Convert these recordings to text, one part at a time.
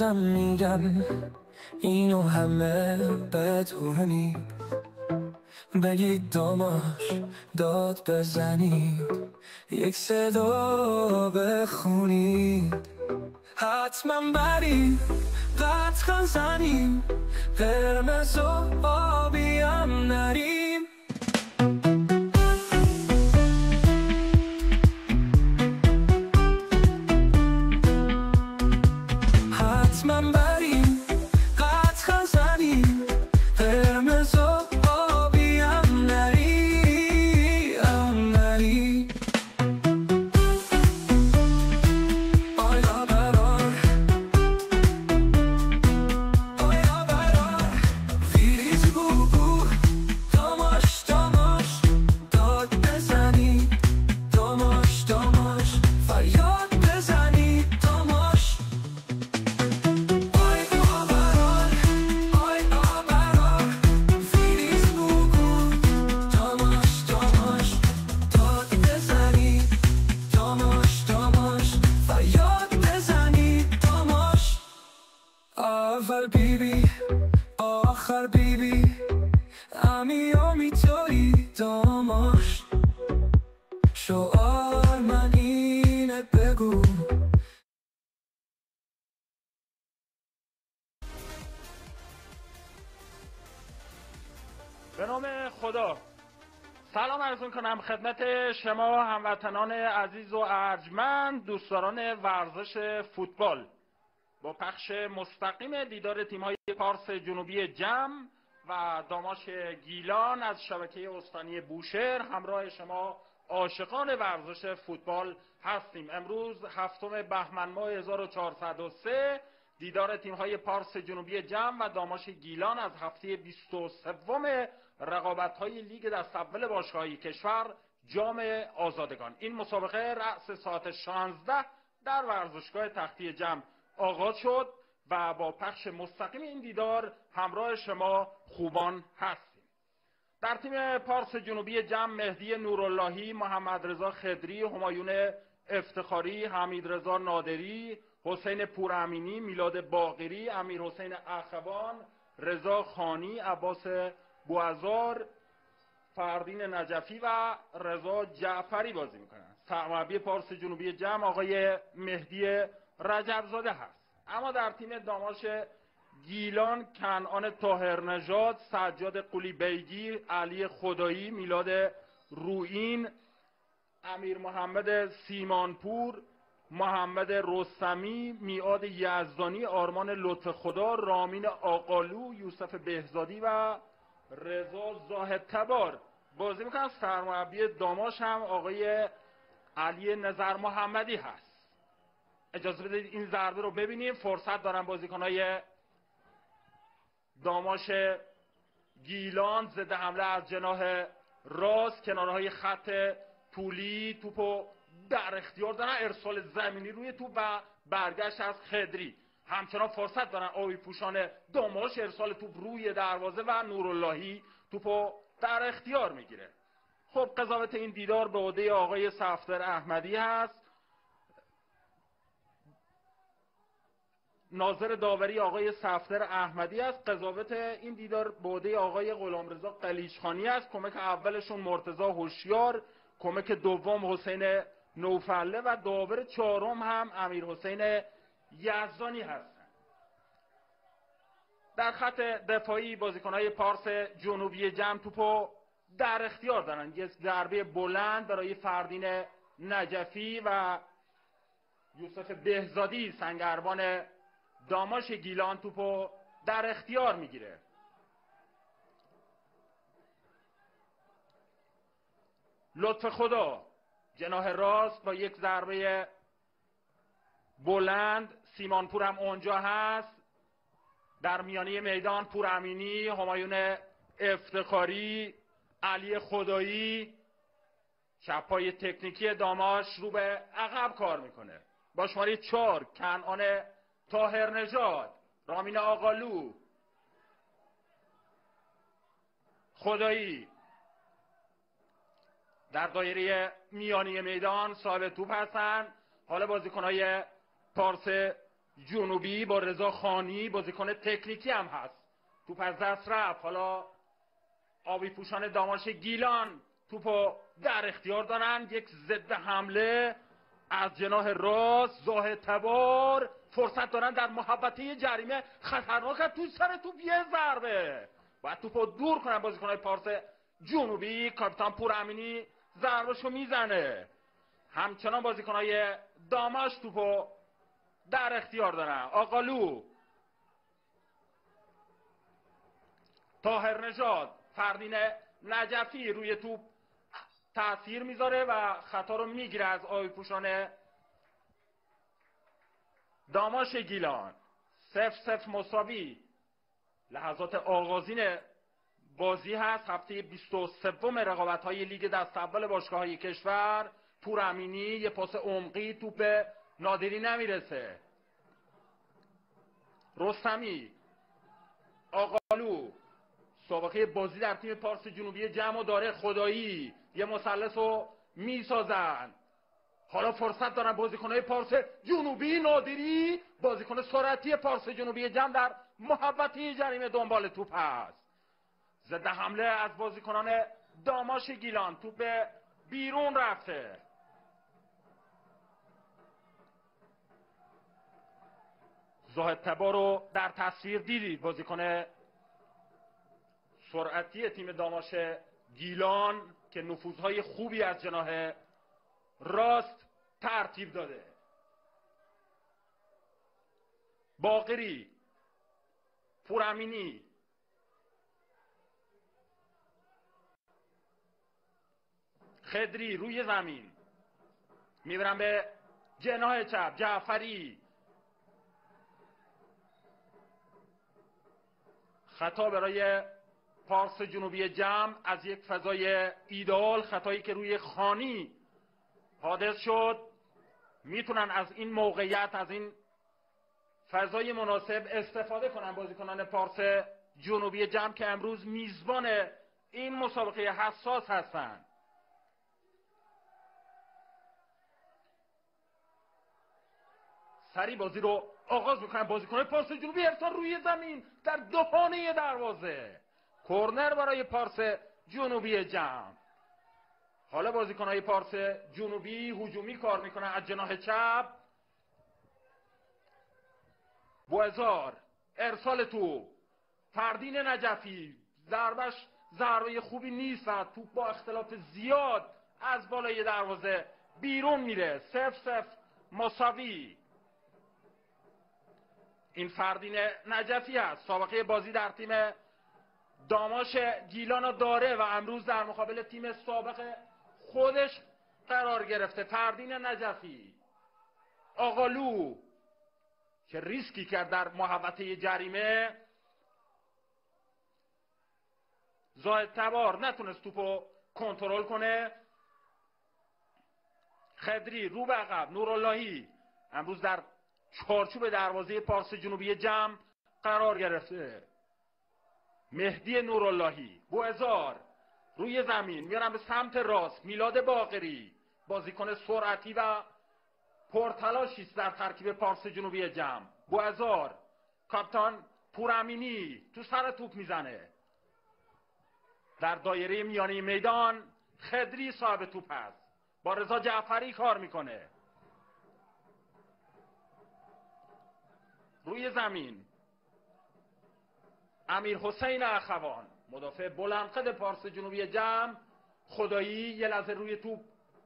بازم میگم اینو همه بدونی، بگید داماش داد بزنید، یک صدا بخونید، حتما بریم قطعا زنیم، قرمز و آبی هم نریم. حتما بریم قطعا زنیم، قرمز و آبی هم نریم، هم نریم. آیا برار آیا برار فیریز بو داماش داماش داد بزنی، داماش داماش فریاد بزنی، داماش. اول بیبی آخر بیبی، امی توی داماش، شعار من اینه بگو. به نام خدا. سلام عرض می‌کنم خدمت شما هموطنان عزیز و ارجمند، دوستداران ورزش فوتبال. با پخش مستقیم دیدار تیم‌های پارس جنوبی جم و داماش گیلان از شبکه استانی بوشهر همراه شما عاشقان ورزش فوتبال هستیم. امروز هفتم بهمن ماه 1403 دیدار تیم‌های پارس جنوبی جم و داماش گیلان از هفته 23 رقابت‌های لیگ دست اول باشگاهی کشور جام آزادگان. این مسابقه رأس ساعت 16 در ورزشگاه تختی جم آغاز شد و با پخش مستقیم این دیدار همراه شما خوبان هستیم. در تیم پارس جنوبی جم مهدی نوراللهی، محمد رضا خدری، همایون افتخاری، حمید رضا نادری، حسین پورامینی، میلاد باقری، امیر حسین اخوان، رضا خانی، عباس بوازار، فردین نجفی و رضا جعفری بازی میکنند. سرمربی پارس جنوبی جم آقای مهدی رجبزاده هست. اما در تیم داماش گیلان کنعان طاهرنژاد، سجاد قلی بیگی، علی خدایی، میلاد روئین، امیر محمد سیمانپور، محمد رستمی، میعاد یزدانی، آرمان لطف خدا، رامین آقالو، یوسف بهزادی و رضا زاهد تبار بازی میکنن. سرمربی داماش هم آقای علی نظر محمدی هست. اجازه بدید این ضربه رو ببینیم. فرصت دارن بازیکنهای داماش گیلان ضد حمله از جناح راست، کنارهای خط طولی توپو در اختیار دارن، ارسال زمینی روی توپ و برگشت از خدری. همچنان فرصت دارن آبی پوشان داماش، ارسال توپ روی دروازه و نوراللهی توپو در اختیار میگیره. خب قضاوت این دیدار به عهده آقای صفدر احمدی هست. ناظر داوری آقای صفدر احمدی است. قضاوت این دیدار به عهده آقای غلامرضا قلیچخانی است. کمک اولشون مرتضی هوشیار، کمک دوم حسین نوفله و داور چهارم هم امیر حسین یزدانی هستند. در خط دفاعی بازیکنهای پارس جنوبی جم توپو در اختیار دارند. یک ضربه بلند برای فردین نجفی و یوسف بهزادی سنگربان داماش گیلان توپو در اختیار میگیره. لطف خدا جناح راست با یک ضربه بلند، سیمانپور هم اونجا هست. در میانه میدان پورامینی، همایون افتخاری، علی خدایی، چپای تکنیکی داماش رو به عقب کار میکنه. با شماره 4 کنعان طاهرنژاد، رامین آقالو، خدایی در دایره میانی میدان صاحب توپ هستن. حالا بازیکنهای پارس جنوبی با رضا خانی بازیکن تکنیکی هم هست. توپ از دست رفت. حالا آبی پوشان داماش گیلان توپو در اختیار دارن. یک ضد حمله از جناح راست. زاهد تبار فرصت دارن در محوطه جریمه. خطرناک تو سر توپ یه ضربه. باید توپو دور کنن بازیکن‌های پارس جنوبی. کاپیتان پور امینی ضربهشو میزنه. همچنان بازیکن‌های داماش توپو در اختیار دارن. آقالو، طاهر نژاد، فردین نجفی روی توپ تأثیر میذاره و خطا رو میگیره از آبی پوشان داماش گیلان. 0-0 مساوی. لحظات آغازین بازی هست. هفته 23 رقابت‌های لیگ دست اول باشگاه‌های کشور. پور امینی یه پاس عمقی، توپ نادری نمیرسه. رستمی، آقالو، سابقه بازی در تیم پارس جنوبی جمع داره. خدایی یه مثلث رو میسازن. حالا فرصت دارن بازیکن‌های پارس جنوبی. نادری بازیکن سرعتی پارس جنوبی جمع در محوطه جریمه دنبال توپ هست. ضد حمله از بازیکنان داماش گیلان. توپ بیرون رفته. زاهد تبا رو در تصویر دیدید. بازیکن سرعتی تیم داماش گیلان که نفوذهای خوبی از جناح راست ترتیب داده. باقری، پور امینی، خدری روی زمین میبرن به جناح چپ. جعفری، خطا برای پارس جنوبی جمع از یک فضای ایدئال. خطایی که روی خانی حادث شد. میتونن از این موقعیت، از این فضای مناسب استفاده کنن بازیکنان پارس جنوبی جمع که امروز میزبان این مسابقه حساس هستند. سری بازی رو آغاز میکنن بازیکنان پارس جنوبی. ارسال روی زمین در دهانه دروازه. کورنر برای پارس جنوبی جمع. حالا بازیکن‌های پارس جنوبی هجومی کار میکنن از جناح چپ. بوزار، ارسال توپ. فردین نجفی، ضربش ضربه خوبی نیست و توپ با اختلاف زیاد از بالای دروازه بیرون میره. 0-0 مساوی. این فردین نجفی است. سابقه بازی در تیم داماش گیلان داره و امروز در مقابل تیم سابق خودش قرار گرفته. فردین نجفی. آقالو که ریسکی کرد در محوطه جریمه. زاهد تبار نتونست توپو کنترل کنه. خدری رو به عقب. نوراللهی امروز در چارچوب دروازه پارس جنوبی جمع قرار گرفته. مهدی نوراللهی. بوزار روی زمین میارن به سمت راست. میلاد باقری بازیکن سرعتی و پرتلاشی است در ترکیب پارس جنوبی جمع. بوزار، کاپیتان پور امینی تو سر توپ میزنه. در دایره میانی میدان خدری صاحب توپ است. با رضا جعفری کار میکنه. روی زمین امیر حسین اخوان مدافع بلندقد پارس جنوبی جمع. خدایی یه لحظه روی توپ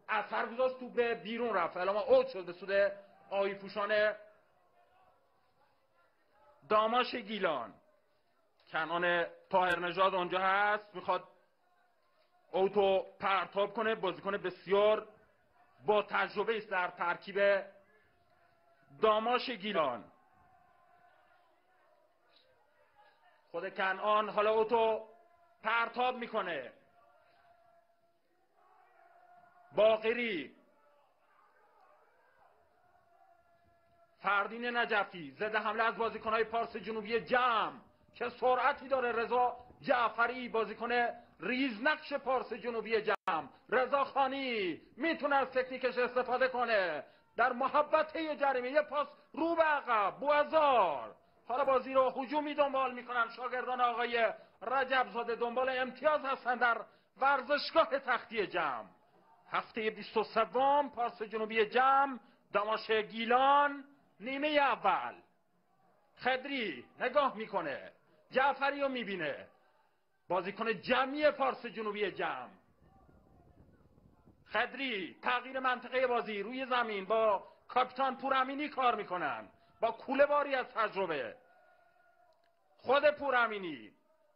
اثر گذاشت. توپ بیرون رفت. الان اوت شد به سود آبی پوشان داماش گیلان. کنعان طاهر نژاد اونجا هست، میخواد اوتو پرتاب کنه. بازیکن بسیار با تجربه است در ترکیب داماش گیلان. خود کنعان حالا اوتو پرتاب میکنه. باقری، فردین نجفی. ضد حمله از بازیکن‌های پارس جنوبی جمع که سرعتی داره. رضا جعفری بازیکن ریزنقش پارس جنوبی جمع. رضا خانی میتونه از تکنیکش استفاده کنه. در محبته جریمه یه پاس رو به عقب. بوعزار حالا بازی رو هجومی دنبال میکنن. شاگردان آقای رجب زاده دنبال امتیاز هستن در ورزشگاه تختی جمع. هفته 23 پارس جنوبی جمع داماش گیلان. نیمه اول خدری نگاه میکنه، جعفری رو میبینه، بازیکن جمعی پارس جنوبی جمع. خدری تغییر منطقه بازی روی زمین با کاپیتان پورامینی کار میکنن، با کوله باری از تجربه. خود پورامینی،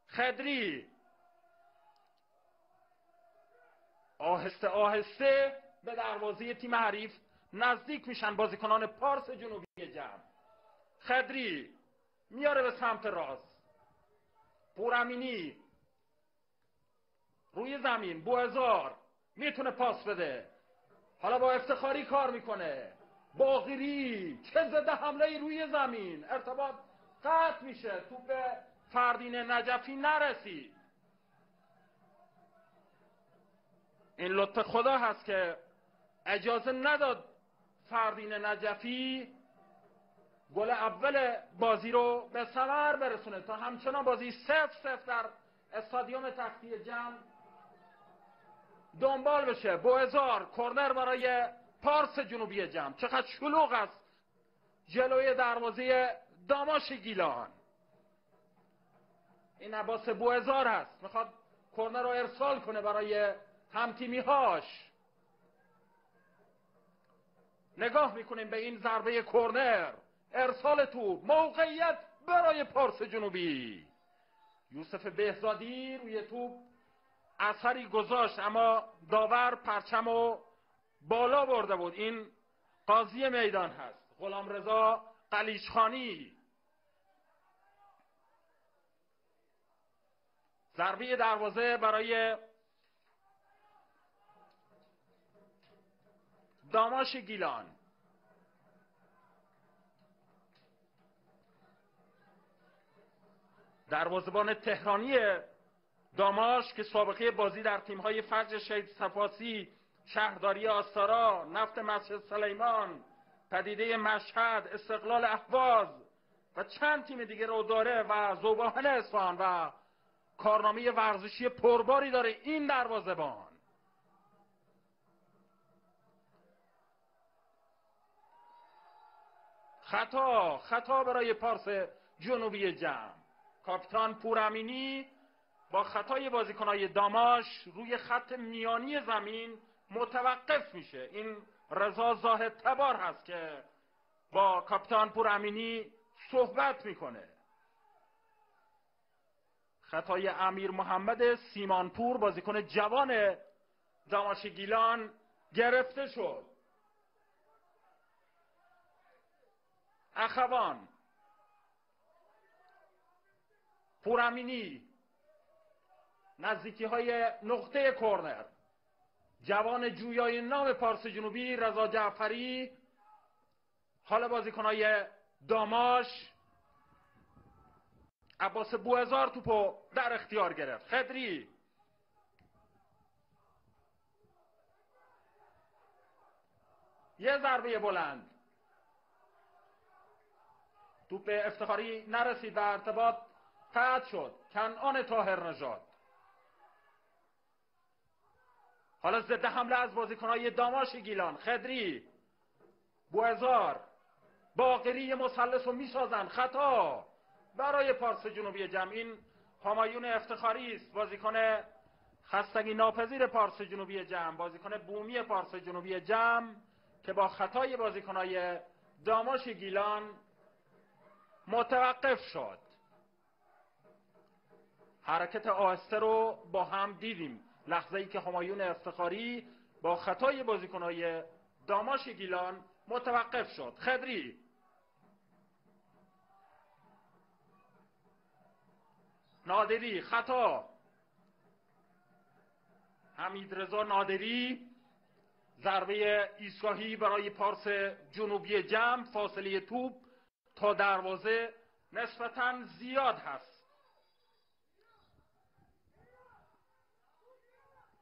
خدری آهسته آهسته به دروازه تیم حریف نزدیک میشن بازیکنان پارس جنوبی جمع. خدری میاره به سمت راست، پورامینی روی زمین، بوعزار میتونه پاس بده، حالا با افتخاری کار میکنه، باقری چه ضد حمله روی زمین، ارتباط قطع میشه، توپ فردین نجفی نرسید. این لطف خدا هست که اجازه نداد فردین نجفی گل اول بازی رو به ثمر برسونه تا همچنان بازی 0-0 در استادیوم تختی جمع دنبال بشه. بوعزار کرنر برای پارس جنوبی جمع. چقدر شلوغ است جلوی دروازه داماش گیلان. این عباس بوعزار هست، میخواد کرنر رو ارسال کنه برای همتیمیهاش. نگاه میکنیم به این ضربه کرنر، ارسال توپ، موقعیت برای پارس جنوبی. یوسف بهزادی روی توپ اثری گذاشت اما داور پرچمو بالا برده بود. این قاضی میدان هست، غلامرضا قلیچخانی. ضربه دروازه برای داماش گیلان. دروازه‌بان تهرانی داماش که سابقه بازی در تیم‌های فجر شهید صفاسی، شهرداری آستارا، نفت مسجد سلیمان، پدیده مشهد، استقلال اهواز و چند تیم دیگه رو داره و ذوباهن اصفهان و کارنامه ورزشی پرباری داره. این دروازه‌بان خطا برای پارس جنوبی جمع. کاپیتان پورامینی با خطای بازیکنای داماش روی خط میانی زمین متوقف میشه. این رضا زاهد تبار هست که با کاپیتان پورامینی صحبت میکنه. خطای امیر محمد سیمانپور بازیکن جوان داماش گیلان گرفته شد. اخوان، پورامینی، نزدیکی های نقطه کرنر، جوان جویای نام پارس جنوبی رضا جعفری. حالا بازیکنهای داماش، عباس بوعزار توپو در اختیار گرفت. خدری یه ضربه بلند، توپ افتخاری نرسید و ارتباط قطع شد. کنعان طاهر نژاد. حالا ضد حمله از بازیکنهای داماش گیلان. خدری، بوعزار، باقری مثلث رو میسازن. خطا برای پارس جنوبی جمع. این همایون افتخاری است، بازیکن خستگی ناپذیر پارس جنوبی جمع، بازیکن بومی پارس جنوبی جمع که با خطای بازیکنهای داماش گیلان متوقف شد. حرکت آهسته رو با هم دیدیم لحظه‌ای که همایون افتخاری با خطای بازیکنهای داماش گیلان متوقف شد. خدری، نادری، خطا. حمیدرضا نادری، ضربه ایستگاهی برای پارس جنوبی جمع. فاصله توپ تا دروازه نسبتاً زیاد هست.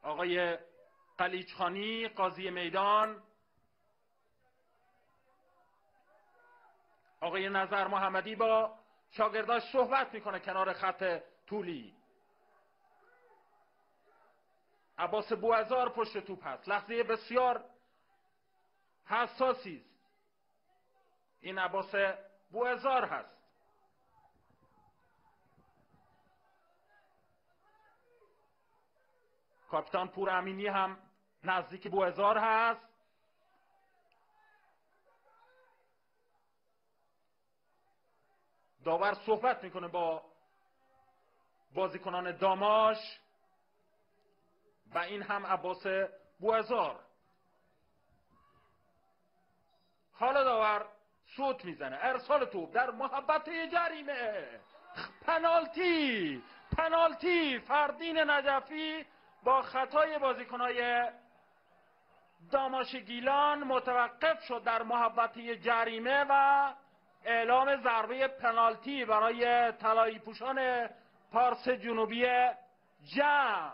آقای قلیچخانی قاضی میدان آقای نظر محمدی با شاگرداش صحبت میکنه کنار خط طولی. عباس بوعزار پشت توپ هست. لحظه بسیار حساسی است. این عباس بوعزار هست. کاپیتان پور امینی هم نزدیک بوعزار هست. داور صحبت میکنه با بازیکنان داماش و این هم عباس بوعزار. حالا داور صوت میزنه. ارسال توپ در محوطه جریمه. پنالتی فردین نجفی با خطای بازیکنای داماش گیلان متوقف شد در محوطه جریمه و اعلام ضربه پنالتی برای طلایی پوشان پارس جنوبی جم.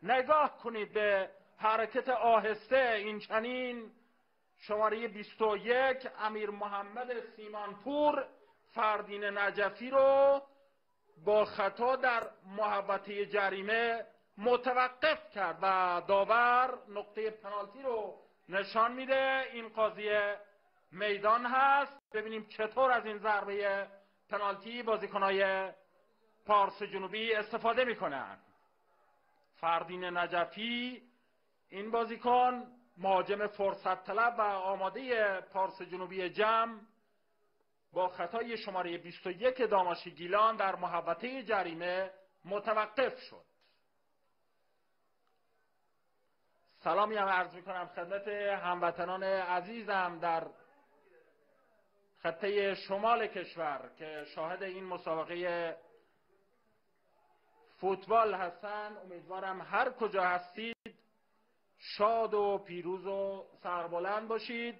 نگاه کنید به حرکت آهسته این چنین شماره 21 امیر محمد سیمانپور فردین نجفی رو با خطا در محوطه جریمه متوقف کرد و داور نقطه پنالتی رو نشان میده. این قاضی میدان هست. ببینیم چطور از این ضربه پنالتی بازیکنای پارس جنوبی استفاده میکنن. فردین نجفی این بازیکن مهاجم فرصت طلب و آماده پارس جنوبی جم با خطای شماره 21 داماش گیلان در محوطه جریمه متوقف شد. سلامی هم عرض میکنم خدمت هموطنان عزیزم در خطه شمال کشور که شاهد این مسابقه فوتبال هستن. امیدوارم هر کجا هستید شاد و پیروز و سربلند باشید.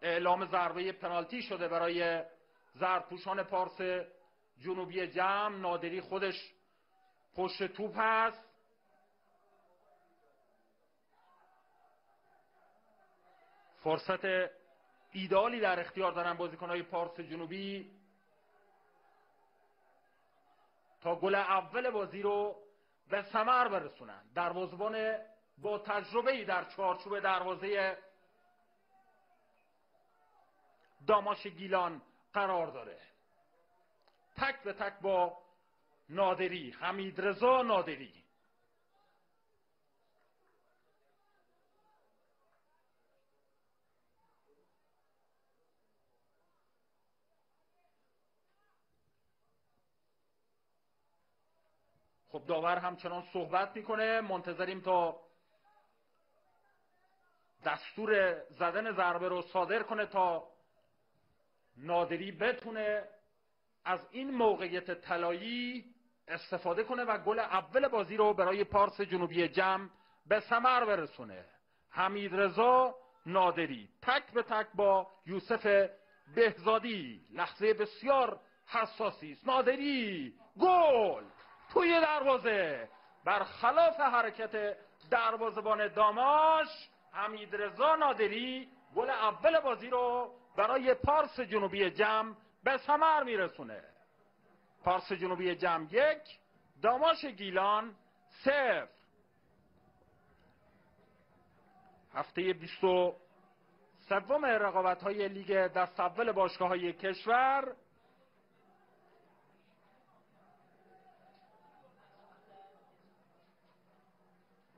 اعلام ضربه پنالتی شده برای زردپوشان پارس جنوبی جم. نادری خودش پشت توپ هست. فرصت ایدئالی در اختیار دارن بازیکن‌های پارس جنوبی تا گل اول بازی رو به ثمر برسونن. دروازه‌بان با تجربه‌ای در چارچوب دروازه داماش گیلان قرار داره. تک به تک با نادری، حمیدرضا نادری. خب داور همچنان صحبت میکنه. منتظریم تا دستور زدن ضربه رو صادر کنه تا نادری بتونه از این موقعیت طلایی استفاده کنه و گل اول بازی رو برای پارس جنوبی جم به ثمر برسونه. حمیدرضا نادری تک به تک با یوسف بهزادی. لحظه بسیار حساسی است. نادری گل توی دروازه. برخلاف حرکت دروازه‌بان داماش، حمیدرضا نادری گل اول بازی رو برای پارس جنوبی جم به ثمر میرسونه. پارس جنوبی جم 1 داماش گیلان 0. هفته 23 رقابت‌های لیگ دست اول باشگاه‌های کشور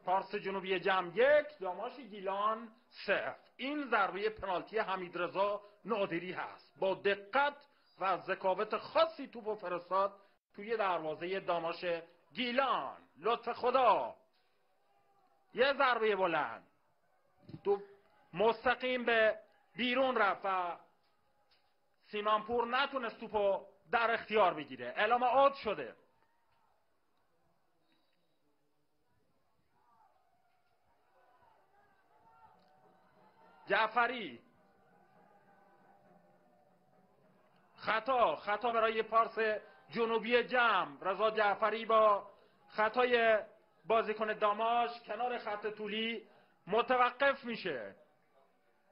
پارس جنوبی جم 1 داماش گیلان 0. این ضربه پنالتی حمیدرضا نادری هست. با دقت و ذکاوت خاصی توپو فرستاد توی دروازه داماش گیلان. لطف خدا. یه ضربه بلند تو مستقیم به بیرون رفت و سیمانپور نتونست توپو در اختیار بگیره. اعلام اوت شده. جعفری خطا برای پارس جنوبی جم. رضا جعفری با خطای بازیکن داماش کنار خط طولی متوقف میشه.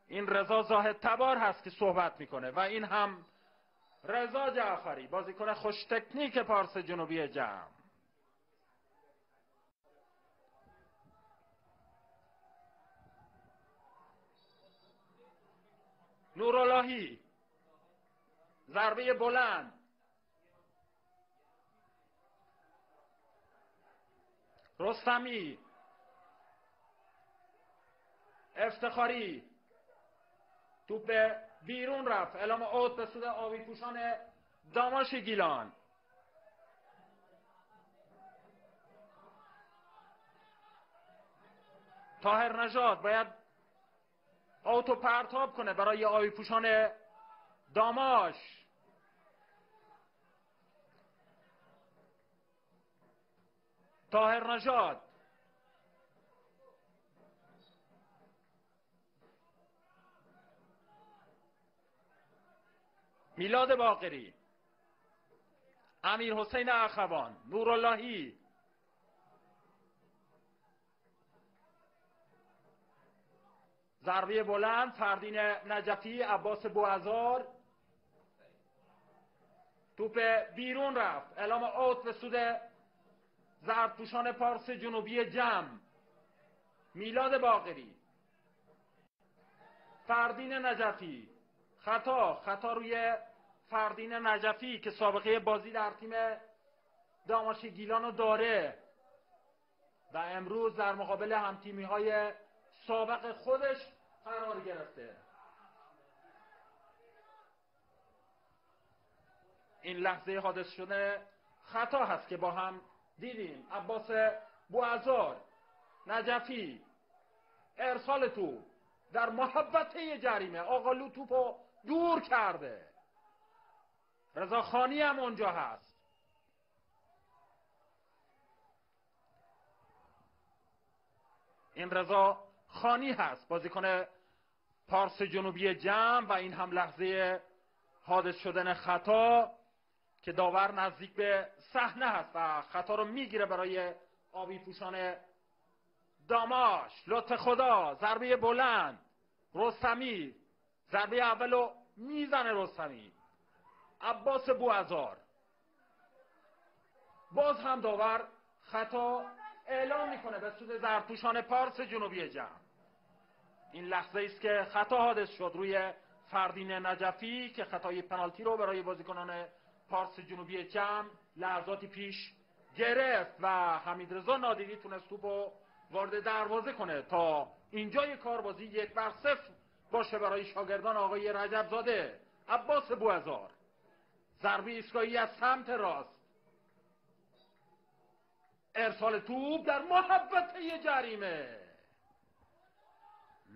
این رضا زاهد تبار هست که صحبت میکنه و این هم رضا جعفری، بازیکن خوش تکنیک پارس جنوبی جمع. نوراللهی، ضربه بلند، رستمی، افتخاری، توپ بیرون رفت، اعلام اوت به سود آبی پوشان داماش گیلان. طاهر نژاد باید اوتو پرتاب کنه برای آبی پوشان داماش. طاهر نژاد، میلاد باقری، امیر حسین اخوان، نوراللهی، ضربه بلند، فردین نجفی، عباس بوعزار، توپ بیرون رفت، اعلام اوت به سود زردپوشان پارس جنوبی جمع. میلاد باقری، فردین نجفی، خطا روی فردین نجفی که سابقه بازی در تیم داماش گیلان رو داره و امروز در مقابل همتیمی های سابق خودش قرار گرفته. این لحظه حادث شده خطا هست که با هم دیدیم. عباس بوعزار، نجفی، ارسال توپ در محوطه جریمه، آقالو توپو دور کرده. رضا خانی هم اونجا هست. این رضا خانی هست، بازیکن پارس جنوبی جمع و این هم لحظه حادث شدن خطا که داور نزدیک به صحنه هست و خطا رو میگیره برای آبی پوشان داماش. لطف خدا، ضربه بلند، رستمی، ضربه اولو میزنه رستمی. عباس بوعزار، باز هم داور خطا اعلام میکنه به سود زردپوشان پارس جنوبی جمع. این لحظه است که خطا حادث شد روی فردین نجفی که خطای پنالتی رو برای بازیکنان پارس جنوبی جمع لحظاتی پیش گرفت و حمیدرضا نادری تونست توپو وارد دروازه کنه تا اینجای کار بازی 1-0 باشه برای شاگردان آقای رجب زاده. عباس بوعزار، ضربه ایستگاهی از سمت راست، ارسال توپ در محوطه جریمه.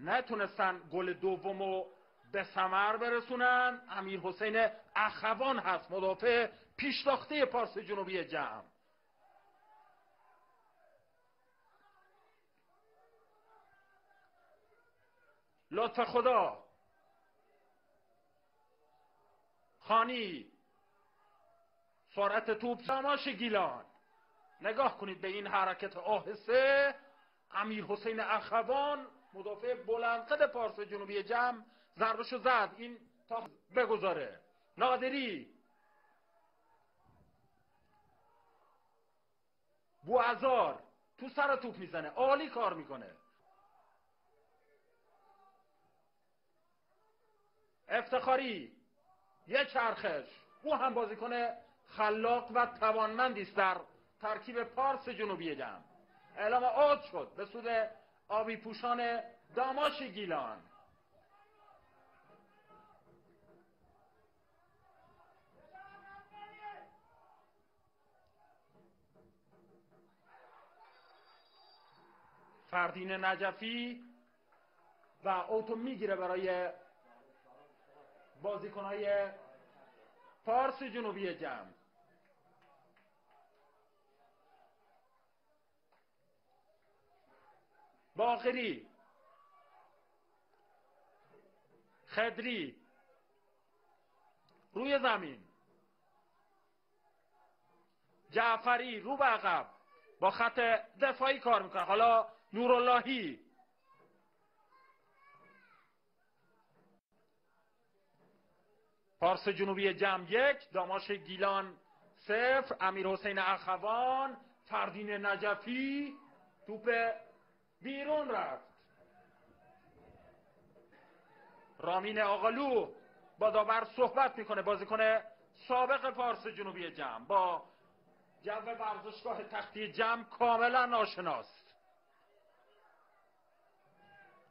نتونستن گل دومو به ثمر برسونن. امیر حسین اخوان هست مدافع پیشتاخته پارس جنوبی جمع. لطف خدا، خانی، سرعت توپ، داماش گیلان. نگاه کنید به این حرکت آهسته. امیر حسین اخوان مدافع بلندقد پارس جنوبی جمع ضربشو زد، این تا بگذاره. نادری، بوعزار تو سر توپ میزنه، عالی کار میکنه. افتخاری، یه چرخش، او هم بازیکن خلاق و توانمندی است در ترکیب پارس جنوبی جمع. اعلام اوت شد به سود آبی پوشان داماش گیلان. فردین نجفی و اوتو میگیره برای بازیکنهای پارس جنوبی جمع. باقری، خدری روی زمین، جعفری رو به عقب با خط دفاعی کار میکنه. حالا نوراللهی، پارس جنوبی جمع 1، داماش گیلان 0. امیر حسین اخوان، فردین نجفی، توپ بیرون رفت. رامین آقالو با داور صحبت میکنه. بازیکن سابق پارس جنوبی جمع، با جو ورزشگاه تختی جمع کاملا آشناست.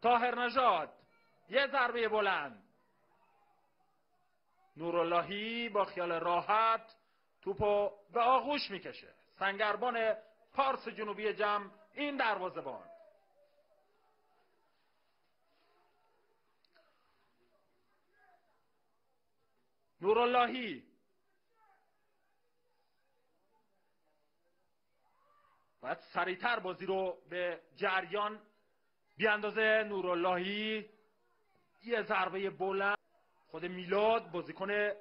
طاهر نژاد، یه ضربه بلند. نوراللهی با خیال راحت توپو به آغوش میکشه. سنگربان پارس جنوبی جمع این دروازه‌بان. نوراللهی باید سریعتر بازی رو به جریان بیاندازه. نوراللهی یه ضربه بلند. خود میلاد بازیکن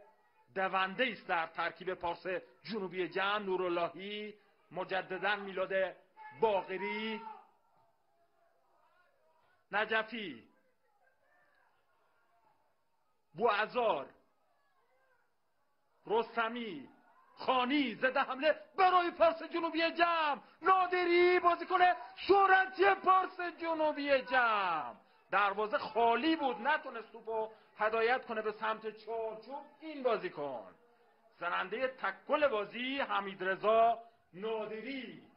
دونده است در ترکیب پارس جنوبی جمع. نوراللهی، مجددا میلاد باقری، نجفی، بوعزار، رستمی، خانی زده حمله برای پارس جنوبی جمع. نادری بازیکن سرعتی پارس جنوبی جمع، دروازه خالی بود، نتونست توپو هدایت کنه به سمت چارچوب. این بازیکن زننده تکل بازی حمیدرضا نادری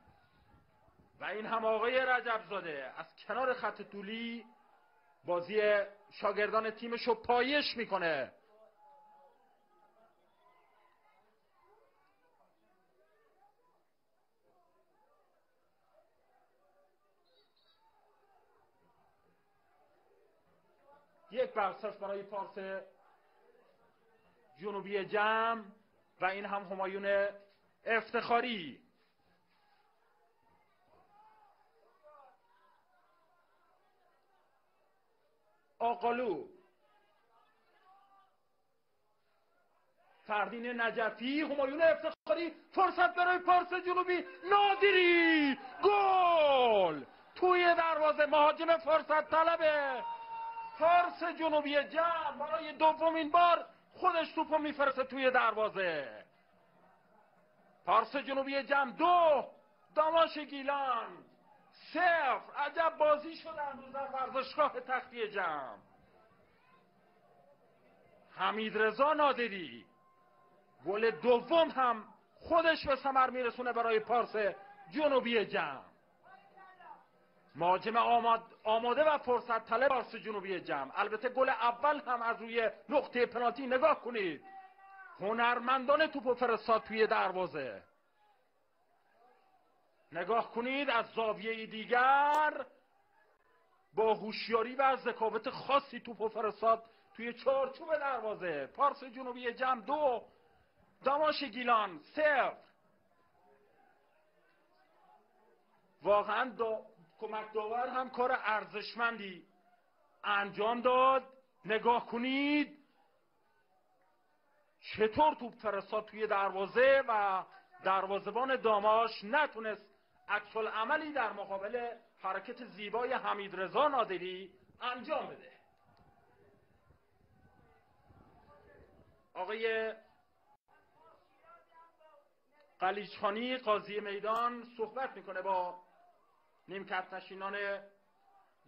و این هم آقای رجبزاده از کنار خط طولی بازی شاگردان تیمشو پایش میکنه. یک برصف برای پارس جنوبی جمع و این هم همایون افتخاری. آقالو، فردین نجفی، همایون افتخاری، فرصت برای پارس جنوبی. نادری، گل توی دروازه. مهاجم فرصت طلبه پارس جنوبی جمع برای دومین بار خودش توپو میفرسته توی دروازه. پارس جنوبی جمع 2، داماش گیلان 0. عجب بازی شد امروز در ورزشگاه تختی جمع. حمیدرضا نادری گل دوم هم خودش به ثمر میرسونه برای پارس جنوبی جمع. مهاجم آماده و فرصت طلب پارس جنوبی جمع. البته گل اول هم از روی نقطه پنالتی. نگاه کنید، هنرمندانه توپو فرستاد توی دروازه. نگاه کنید، از زاویه دیگر با هوشیاری و ذکاوت خاصی توپو فرستاد توی چارچوب دروازه. پارس جنوبی جمع 2، داماش گیلان 0. واقعا کمک داور هم کار ارزشمندی انجام داد. نگاه کنید چطور توپ فرستاد توی دروازه و دروازه‌بان داماش نتونست عکس العملی در مقابل حرکت زیبای حمیدرضا نادری انجام بده. آقای قلیچخانی قاضی میدان صحبت میکنه با نیمکت نشینان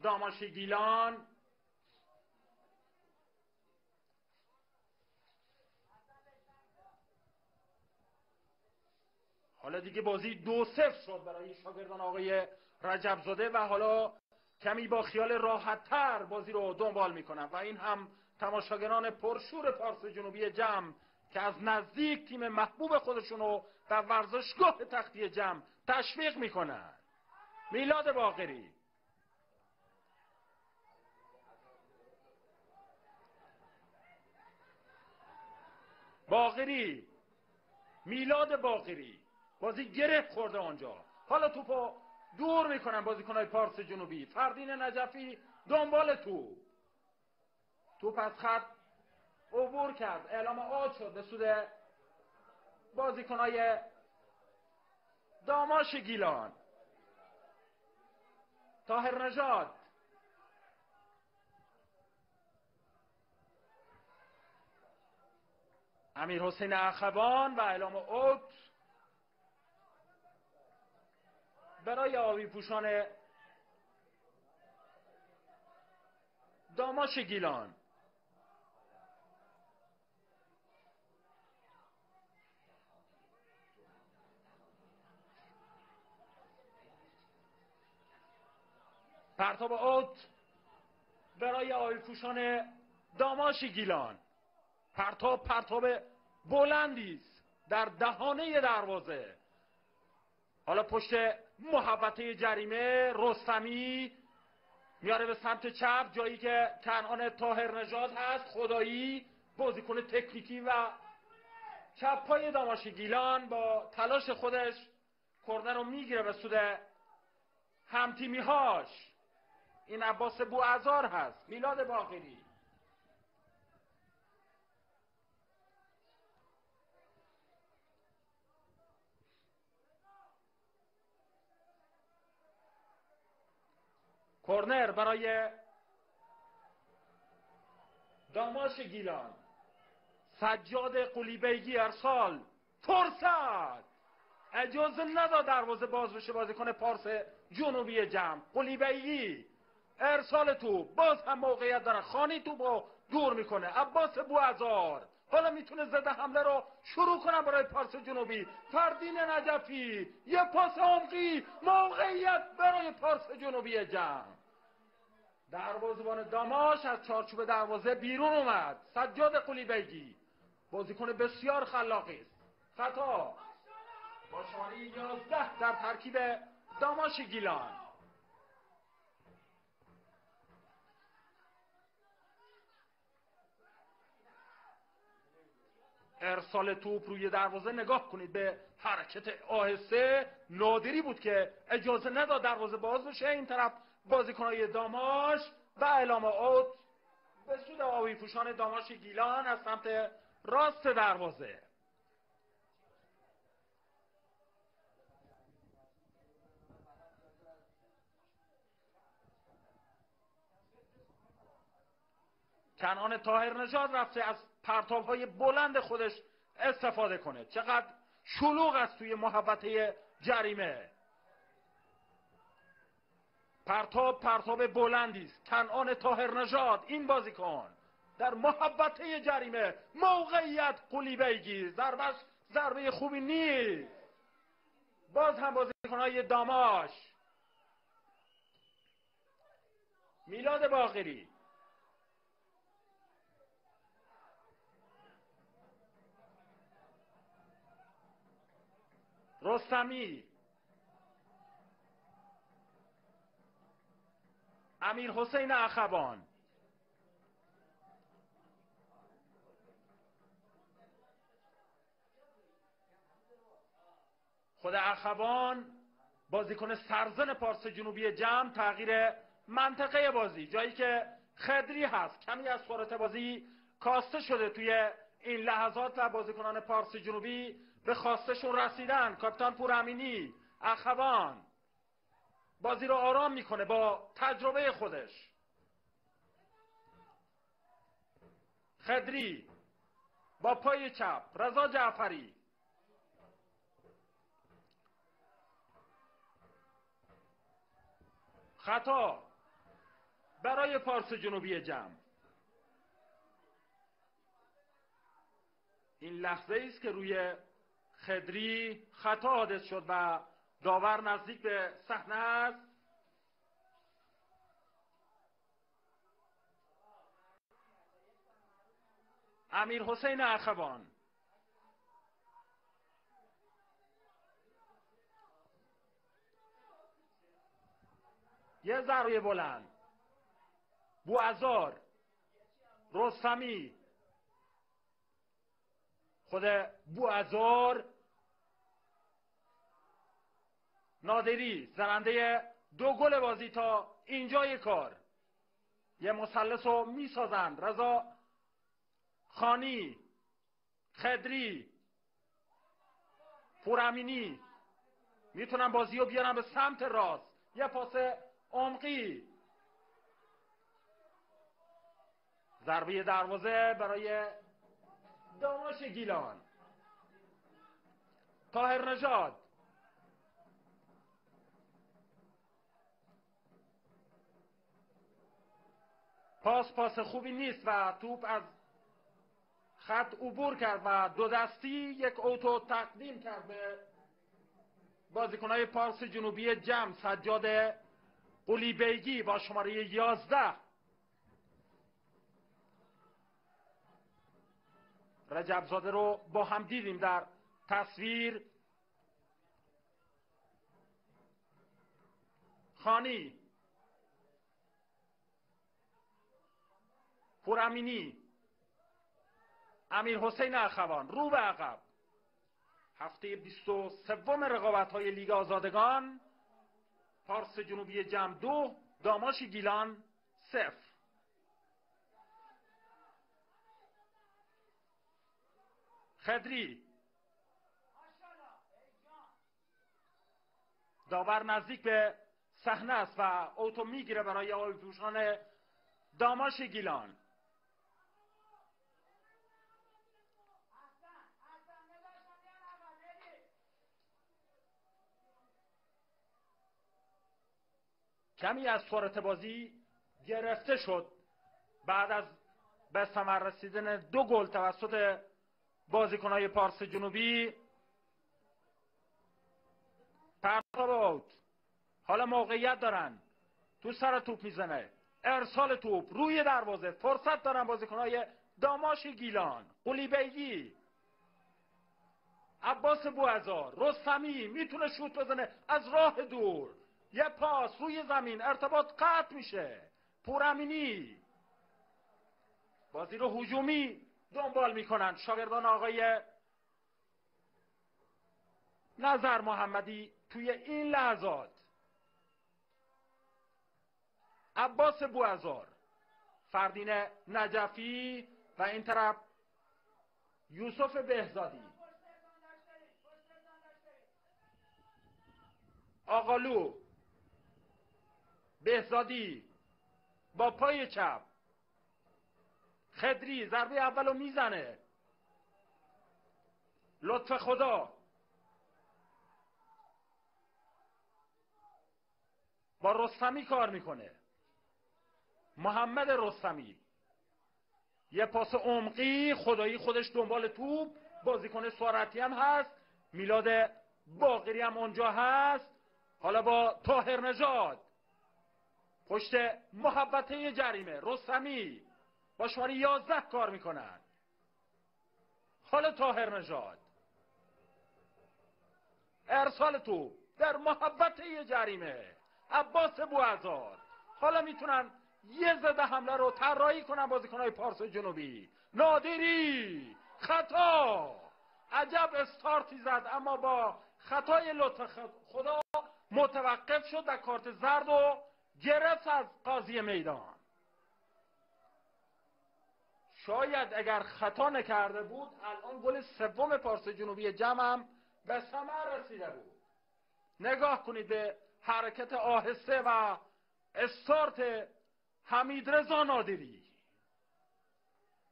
داماش گیلان. حالا دیگه بازی 2-0 شد برای شاگردان آقای رجبزاده و حالا کمی با خیال راحت‌تر بازی رو دنبال میکنن و این هم تماشاگران پرشور پارس جنوبی جمع که از نزدیک تیم محبوب خودشون رو در ورزشگاه تختی جمع تشویق میکنن. میلاد باقری، میلاد باقری، بازی گره خورده آنجا. حالا توپو دور میکنن بازیکن‌های پارس جنوبی. فردین نجفی دنبال توپ از خط عبور کرد، اعلام آوت شد به سود بازیکن‌های داماش گیلان. طاهر نژاد، امیر حسین اخوان و اعلام اوت برای آبی پوشان داماش گیلان. پرتاب اوت برای آبی پوشان داماش گیلان. پرتاب بلندی است در دهانه دروازه. حالا پشت محوطه جریمه رستمی میاره به سمت چپ، جایی که کنعان طاهر نژاد هست. خدایی بازیکن تکنیکی و چپ پای داماش گیلان با تلاش خودش کرنر رو میگیره به سود همتیمیهاش. این عباس بوعزار هست. میلاد باقری. کرنر برای داماش گیلان. سجاد قلیبیگی ارسال. فرصت اجازه نداد دروازه باز بشه. بازیکن پارس جنوبی جمع قلیبیگی ارسال تو، باز هم موقعیت داره. خانی تو با دور میکنه. عباس بوعزار حالا میتونه زده حمله رو شروع کنه برای پارس جنوبی. فردین نجفی یه پاس عمقی، موقعیت برای پارس جنوبی جمع. دروازه‌بان داماش از چارچوب دروازه بیرون اومد. سجاد قلیبیگی بازیکن بسیار خلاقی است. خطا با شماره 11 در ترکیب داماش گیلان. ارسال توپ روی دروازه. نگاه کنید به حرکت آهسته. نادری بود که اجازه نداد دروازه باز بشه. این طرف بازیکنای داماش و اعلام اوت به سود آبی پوشان داماش گیلان از سمت راست دروازه. کنعان طاهر نژاد رفته از پرتاب‌های بلند خودش استفاده کنه. چقدر شلوغ است توی محوطه جریمه. پرتاب بلندی است. کنعان طاهر نژاد این بازیکن در محوطه جریمه. موقعیت قلیبیگی. ضربه خوبی نیست. باز هم بازیکن‌های داماش. میلاد باقری رستمی امیر حسین اخوان. خود اخوان بازیکن سرزن پارس جنوبی جمع. تغییر منطقه بازی، جایی که خدری هست کمی از سرعت بازی کاسته شده توی این لحظات و بازیکنان پارس جنوبی به خواستشون رسیدن. کاپیتان پورامینی اخوان بازی رو آرام میکنه با تجربه خودش. خدری با پای چپ. رضا جعفری خطا برای پارس جنوبی جمع. این لحظه است که روی خدری خطا حادث شد و داور نزدیک به صحنه است. امیر حسین اخوان یه ضربه بلند. بوعزار رستمی. خود بوعزار نادری زننده 2 گل بازی تا اینجای کار. یه مثلث رو میسازن. رضا خانی خدری پورامینی میتونن بازی رو بیارن به سمت راست. یه پاس عمقی. ضربه دروازه برای داماش گیلان. طاهر نژاد. پاس خوبی نیست و توپ از خط عبور کرد و دو دستی یک اوتو تقدیم کرد به بازیکنهای پارس جنوبی جم. سجاد قلیبیگی با شماره 11. رجبزاده رو با هم دیدیم در تصویر. خانی، پورامینی، امیر حسین اخوان رو به عقب. هفته 23 رقابت‌های لیگ آزادگان. پارس جنوبی جم 2 داماش گیلان 0. خدری، داور نزدیک به صحنه است و اوتو میگیره برای آبی پوشان داماش گیلان. کمی از سرعت بازی گرفته شد بعد از به ثمر رسیدن 2 گل توسط بازیکنهای پارس جنوبی. پرتاب اوت. حالا موقعیت دارن، تو سر توپ میزنه، ارسال توپ روی دروازه. فرصت دارن بازیکنهای داماش گیلان. قلیبیگی، عباس بوعزار، رستمی میتونه شوت بزنه از راه دور. یه پاس روی زمین، ارتباط قطع میشه. پورامینی بازی رو هجومی دنبال میکنن شاگردان آقای نظر محمدی توی این لحظات. عباس بوعزار، فردین نجفی و این طرف یوسف بهزادی. آقالو، بهزادی با پای چپ. خدری ضربه اولو میزنه. لطف خدا با رستمی کار میکنه. محمد رستمی یه پاس عمقی، خدایی خودش دنبال توپ، بازیکن سرعتی هم هست. میلاد باقری هم اونجا هست. حالا با طاهر نژاد پشت محبته جریمه. رستمی با شماره 11 کار میکنن. حالا طاهر نژاد، ارسال توپ در محبته جریمه. عباس بوعزار. حالا میتونن یه ضد حمله رو طراحی کنن بازیکن‌های پارس جنوبی. نادری خطا، عجب استارتی زد اما با خطای لطف خدا متوقف شد و کارت زرد و گرفت از قاضی میدان. شاید اگر خطا نکرده بود الان گل سوم پارس جنوبی جم هم به ثمر رسیده بود. نگاه کنید به حرکت آهسته و استارت حمیدرضا نادری.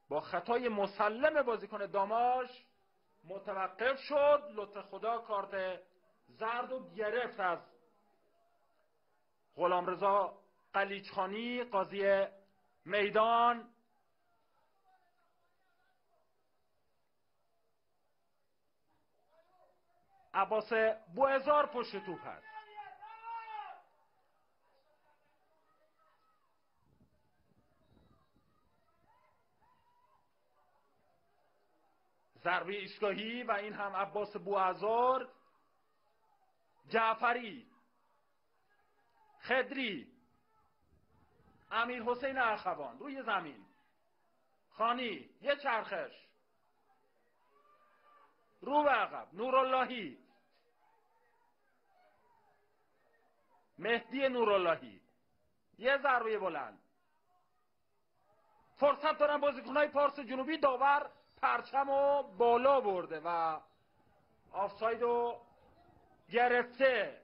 با خطای مسلم بازیکن داماش متوقف شد. لطف خدا کارت زرد و گرفت از غلامرضا قلیچخانی قاضی میدان. عباس بوعزار پشت توپ هست. ضربه ایستگاهی و این هم عباس بوعزار. جعفری، خدری، امیر حسین اخوان روی زمین. خانی یه چرخش رو به عقب. نوراللهی، مهدی نوراللهی، یه ضربه بلند. فرصت دارن بازیکن‌های پارس جنوبی. داور پرچمو بالا برده و آفسایدو گرفته.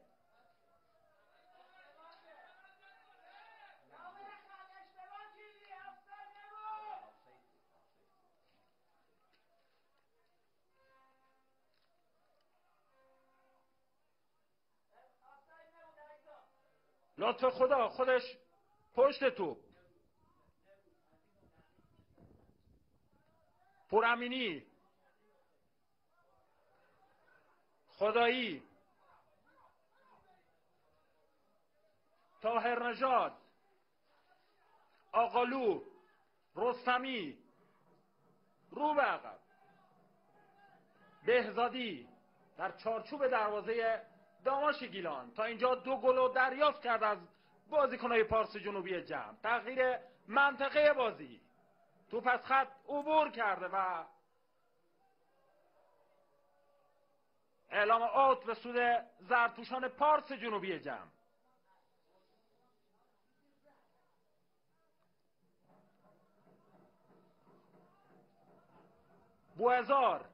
لطف خدا خودش پشت توپ. پورامینی، خدایی، طاهر نژاد، آقالو، رستمی، رو به عقب، بهزادی در چارچوب دروازه داماش گیلان تا اینجا 2 گل دریافت کرد از بازیکن‌های پارس جنوبی جمع. تغییر منطقه بازی، توپ از خط عبور کرده و اعلام اوت به سود زرتوشان پارس جنوبی جمع. بوهزار،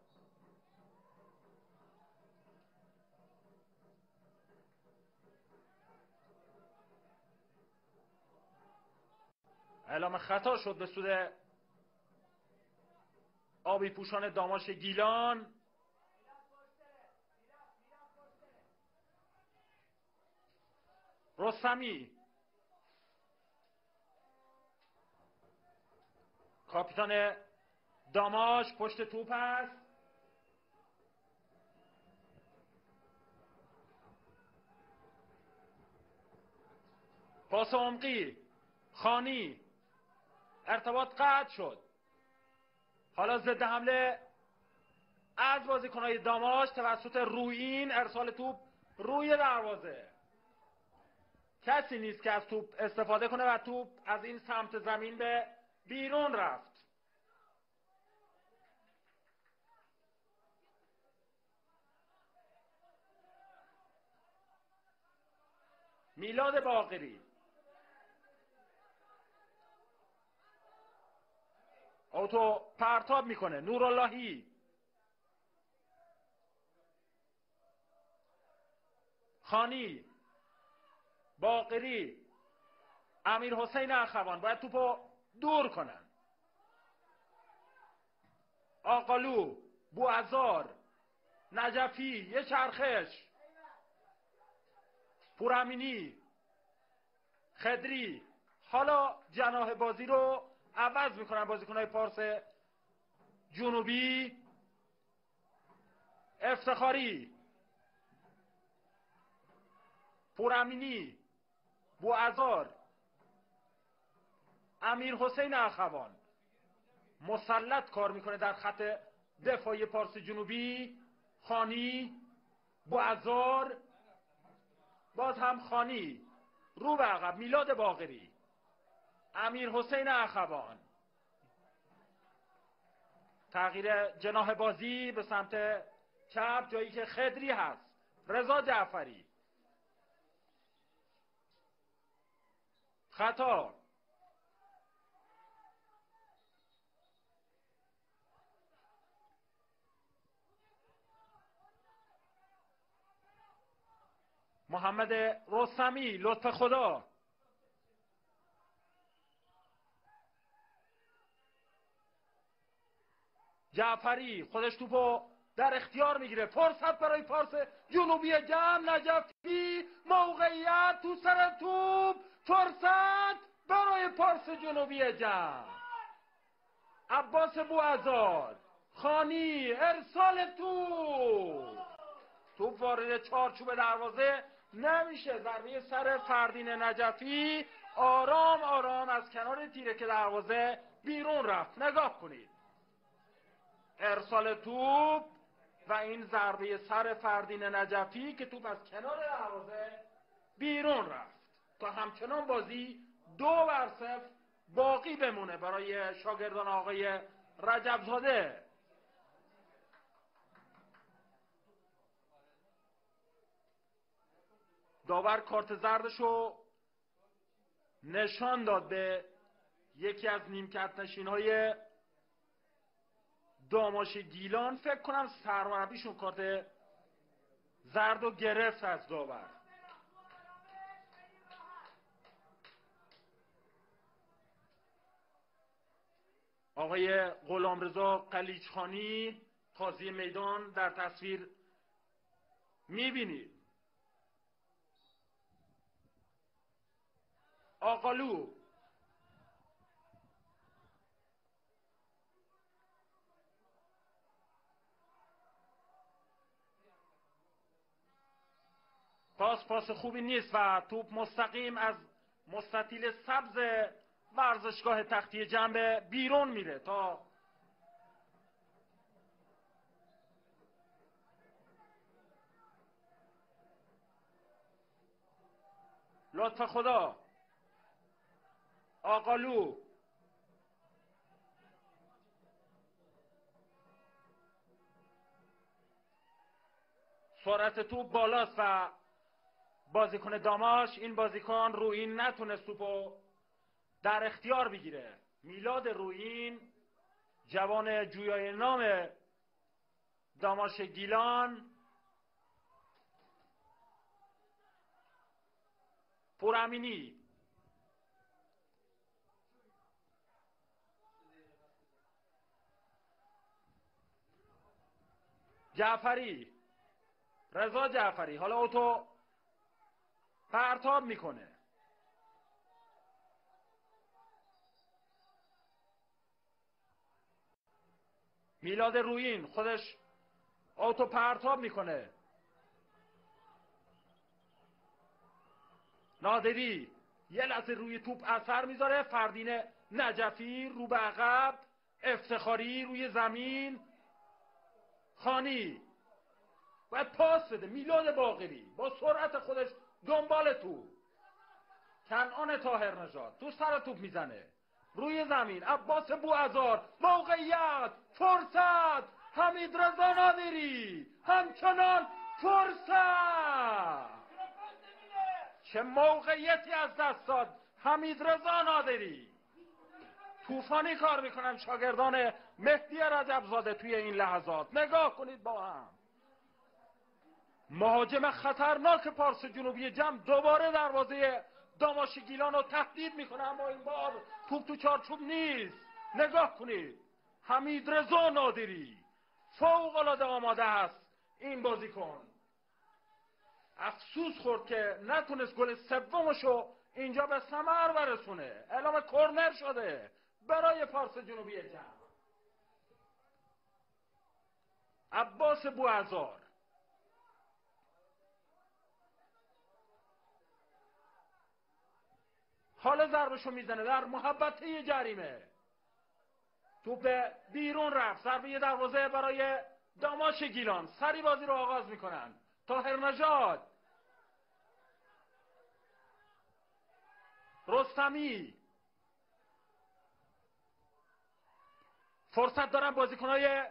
اعلام خطا شد به سود آبی پوشان داماش گیلان. رستمی، کاپیتان داماش پشت توپ است. پاس عمقی، خانی، ارتباط قطع شد. حالا ضد حمله از بازیکن‌های داماش توسط رویین، ارسال توپ روی دروازه. کسی نیست که از توپ استفاده کنه و توپ از این سمت زمین به بیرون رفت. میلاد باقری، اوتو پرتاب میکنه. نوراللهی، خانی، باقری، امیر حسین اخوان باید توپو دور کنن. آقالو، بوعزار، نجفی، یه چرخش، پورامینی، خدری. حالا جناح بازی رو عوض میکنن بازیکن‌های پارس جنوبی. افتخاری، پورامینی، بوعزار، امیر حسین اخوان مسلط کار میکنه در خط دفاعی پارس جنوبی. خانی، بوعزار، باز هم خانی، رو به عقب. میلاد باقری، امیر حسین اخوان. تغییر جناح بازی به سمت چپ جایی که خدری هست. رضا جعفری، خطا. محمد رستمی، لطف خدا، جعفری خودش توپو در اختیار میگیره. فرصت برای پارس جنوبی جمع. نجفی، موقعیت تو سر توپ، فرصت برای پارس جنوبی جمع. عباس بوعزار، خانی، ارسال توپ وارد چارچوب دروازه نمیشه. ضربه سر فردین نجفی آرام آرام از کنار تیره که دروازه بیرون رفت. نگاه کنید، ارسال توپ و این ضربه سر فردین نجفی که توپ از کنار دروازه بیرون رفت تا همچنان بازی 2-0 باقی بمونه برای شاگردان آقای رجبزاده. داور کارت زردشو نشان داد به یکی از نیمکت نشین‌های داماش گیلان. فکر کنم سرمربیشون کارت زرد و گرفت از داور. آقای غلامرضا قلیچخانی قاضی میدان در تصویر میبینید. آقالو، پاس خوبی نیست و توپ مستقیم از مستطیل سبز ورزشگاه تختی جنب بیرون میره تا لطف خدا. آقالو سرعت توپ بالاست و بازیکن داماش، این بازیکن رویین نتونست توپو در اختیار بگیره. میلاد رویین، جوان جویای نام داماش گیلان، پورامینی، جعفری، رضا جعفری، حالا اوتو پرتاب میکنه. میلاد رویین خودش اوتو پرتاب میکنه. نادری یه لحظه روی توپ اثر میذاره. فردین نجفی رو به عقب، افتخاری روی زمین، خانی باید پاس بده. میلاد باقری با سرعت خودش دنبال توپ. کنعان طاهرنژاد تو سر توپ میزنه روی زمین. عباس بوعزار، موقعیت، فرصت، حمید رضا نادری همچنان فرصت. چه موقعیتی از دست داد حمید رضا نادری. طوفانی کار میکنن شاگردان مهدی رجبزاده توی این لحظات. نگاه کنید با هم. مهاجم خطرناک پارس جنوبی جم دوباره دروازه داماش گیلان رو تهدید میکنه، اما این بار توپ تو چارچوب نیست. نگاه کنید. حمید رضا نادری فوق العاده آماده است این بازیکن. افسوس خورد که نتونست گل سومشو اینجا به ثمر برسونه. اعلام کرنر شده برای پارس جنوبی جم. عباس بوعزار حال ضربشو میزنه در محبته جریمه. توپ بیرون رفت. ضربه دروازه برای داماش گیلان. سری بازی رو آغاز میکنن. طاهرنژاد، رستمی، فرصت دارن بازیکنهای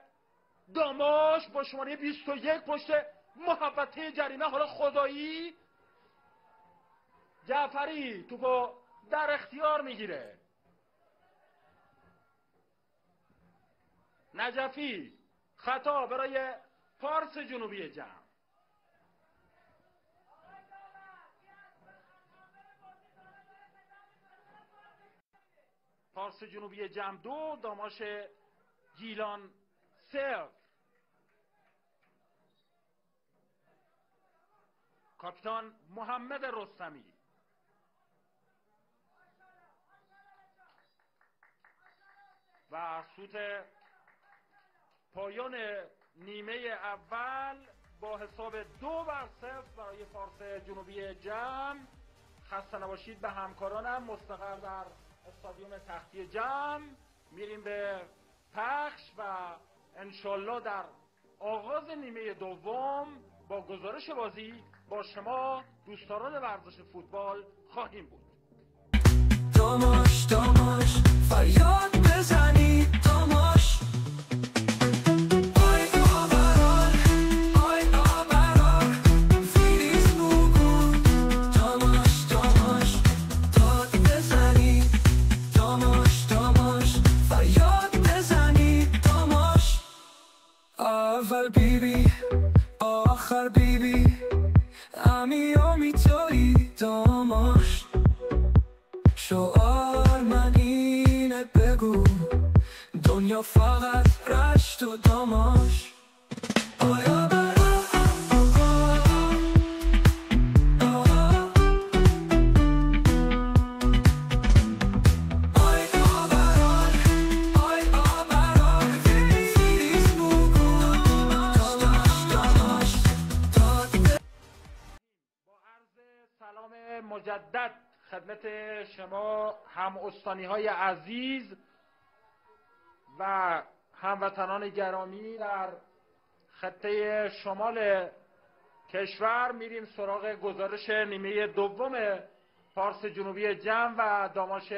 داماش با شماره 21 پشت محبته جریمه. حالا خدایی جعفری توپو در اختیار میگیره. نجفی خطا برای پارس جنوبی جم. پارس جنوبی جم 2، داماش گیلان 0. کاپیتان محمد رستمی. و سوت پایان نیمه اول با حساب 2-0 برای پارس جنوبی جم. خسته نباشید به همکارانم مستقر در استادیوم تختی جم. میریم به پخش و انشالله در آغاز نیمه دوم با گزارش بازی با شما دوستداران ورزش فوتبال خواهیم بود. داماش داماش فریاد بزنید داماش. آی آبرار آی آبرار فیلیز بگو. داماش داماش داد بزنید داماش داماش فریاد بزنید داماش. اول بیبی آخر بیبی امیامی توی داماش. شعار من اینه بگو دنیا فقط رشت و داماش. آیا مجدد خدمت شما هم استانی های عزیز و هموطنان گرامی در خطه شمال کشور میریم سراغ گزارش نیمه دوم پارس جنوبی جمع و داماش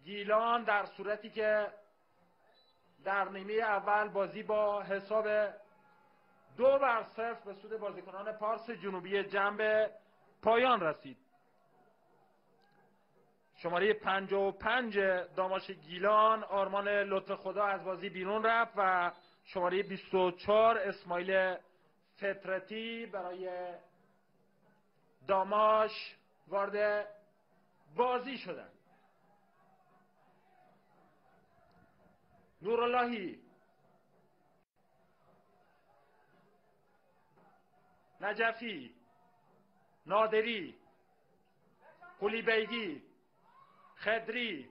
گیلان، در صورتی که در نیمه اول بازی با حساب 2-0 به سود بازیکنان پارس جنوبی جمع به پایان رسید. شماره 55 داماش گیلان آرمان لطف خدا از بازی بیرون رفت و شماره 24 اسماعیل فطرتی برای داماش وارد بازی شدند. نوراللهی، نجفی، نادری، قلیبیگی، خدری،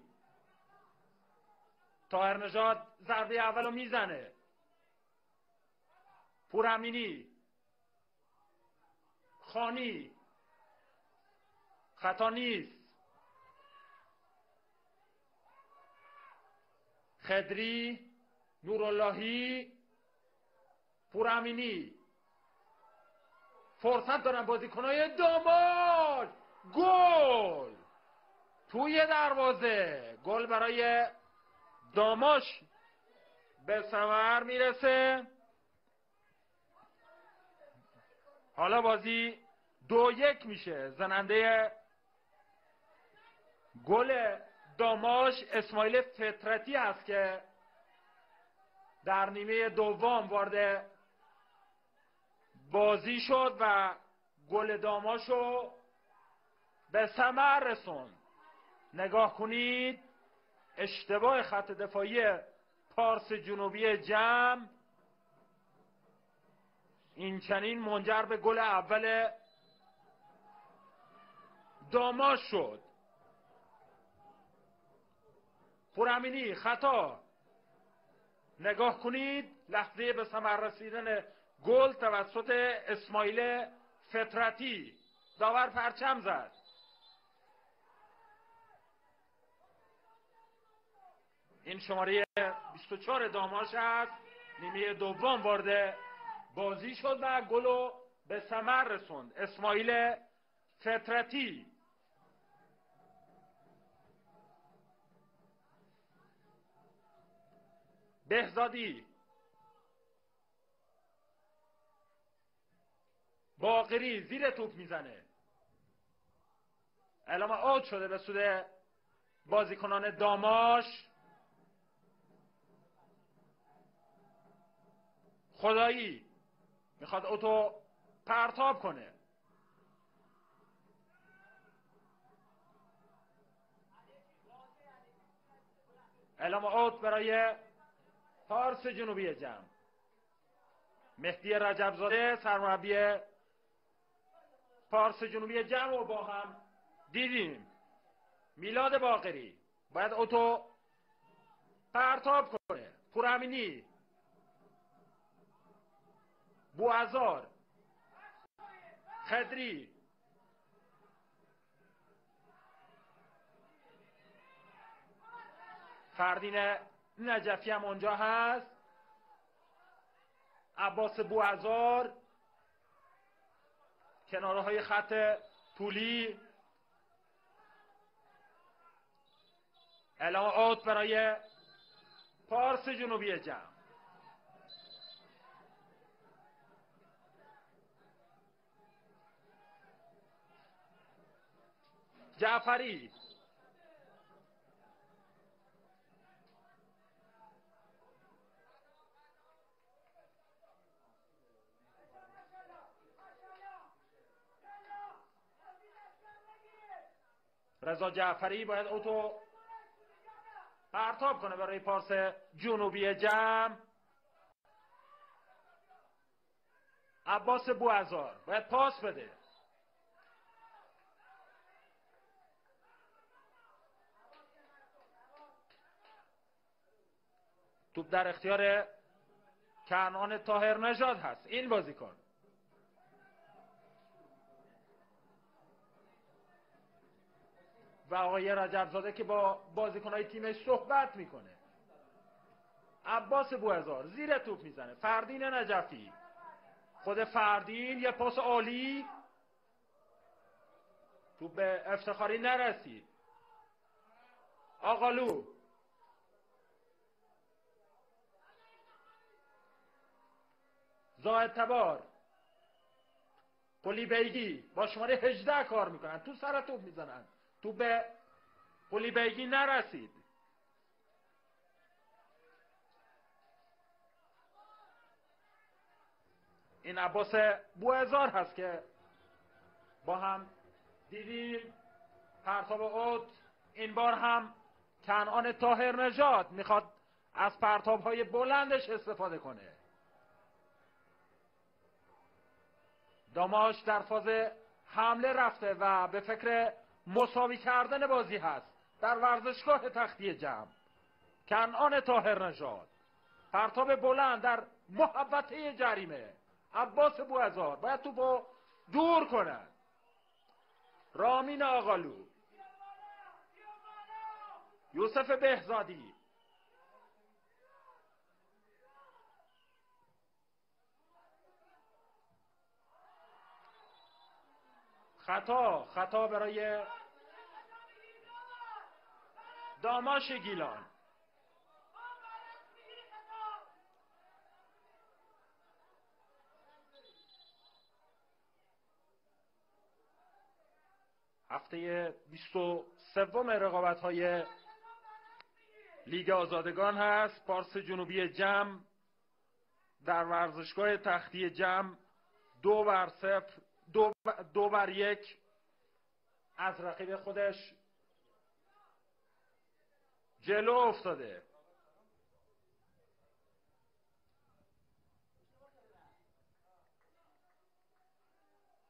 طاهرنژاد ضربه اولو میزنه. پورامینی، خانی، خطا نیست. خدری، نوراللهی، پورامینی فرصت دارن بازیکنای داماش. گل توی دروازه، گل برای داماش به ثمر میرسه. حالا بازی 2-1 میشه. زننده گل داماش اسماعیل فطرتی است که در نیمه دوم وارد بازی شد و گل داماشو به ثمر رسوند. نگاه کنید اشتباه خط دفاعی پارس جنوبی جمع این چنین منجر به گل اول داماش شد. پورامینی خطا. نگاه کنید لحظه به ثمر رسیدن گل توسط اسماعیل فطرتی. داور پرچم زد. این شماره 24 داماش است. نیمه دوم وارد بازی شد و گلو به ثمر رسوند. اسماعیل فطرتی. بهزادی، باقری زیر توپ میزنه. اعلام اوت شده به سود بازیکنان داماش. خدایی میخواد اوتو پرتاب کنه. اعلام اوت برای پارس جنوبی جمع. مهدی رجبزاده سرمربی پارس جنوبی جمع رو با هم دیدیم. میلاد باقری باید اوتو پرتاب کنه. پورامینی، بوعزار، خدری، فردین نجفی هم اونجا هست. عباس بوعزار کناره های خط طولی. اعلام اوت برای پارس جنوبی جمع. جعفری، رضا جعفری باید اوتو پرتاب کنه برای پارس جنوبی جمع. عباس بوعزار باید پاس بده. توپ در اختیار کنعان طاهرنژاد هست. این بازیکن و آقای رجبزاده که با بازیکنهای تیمش صحبت میکنه. عباس بوهزار زیر توپ میزنه. فردین نجفی، خود فردین یه پاس عالی، توپ به افتخاری نرسید. آقالو زاهد تبار، قلی بیگی با شماره 18 کار میکنن، تو سر توپ میزنن، توپ به قلی بیگی نرسید. این عباس بوهزار هست که با هم دیدیم. پرتاب اوت، این بار هم کنعان طاهر نژاد میخواد از پرتاب‌های بلندش استفاده کنه. داماش در فاز حمله رفته و به فکر مساوی کردن بازی هست در ورزشگاه تختی جمع. کنعان طاهر نژاد، پرتاب بلند در محوطه جریمه. عباس بوهزار باید توپو دور کنه. رامین آقالو، یوسف بهزادی، خطا برای داماش گیلان. هفته 23 رقابت‌های لیگ آزادگان هست. پارس جنوبی جمع در ورزشگاه تختی جمع 2-1 از رقیب خودش جلو افتاده.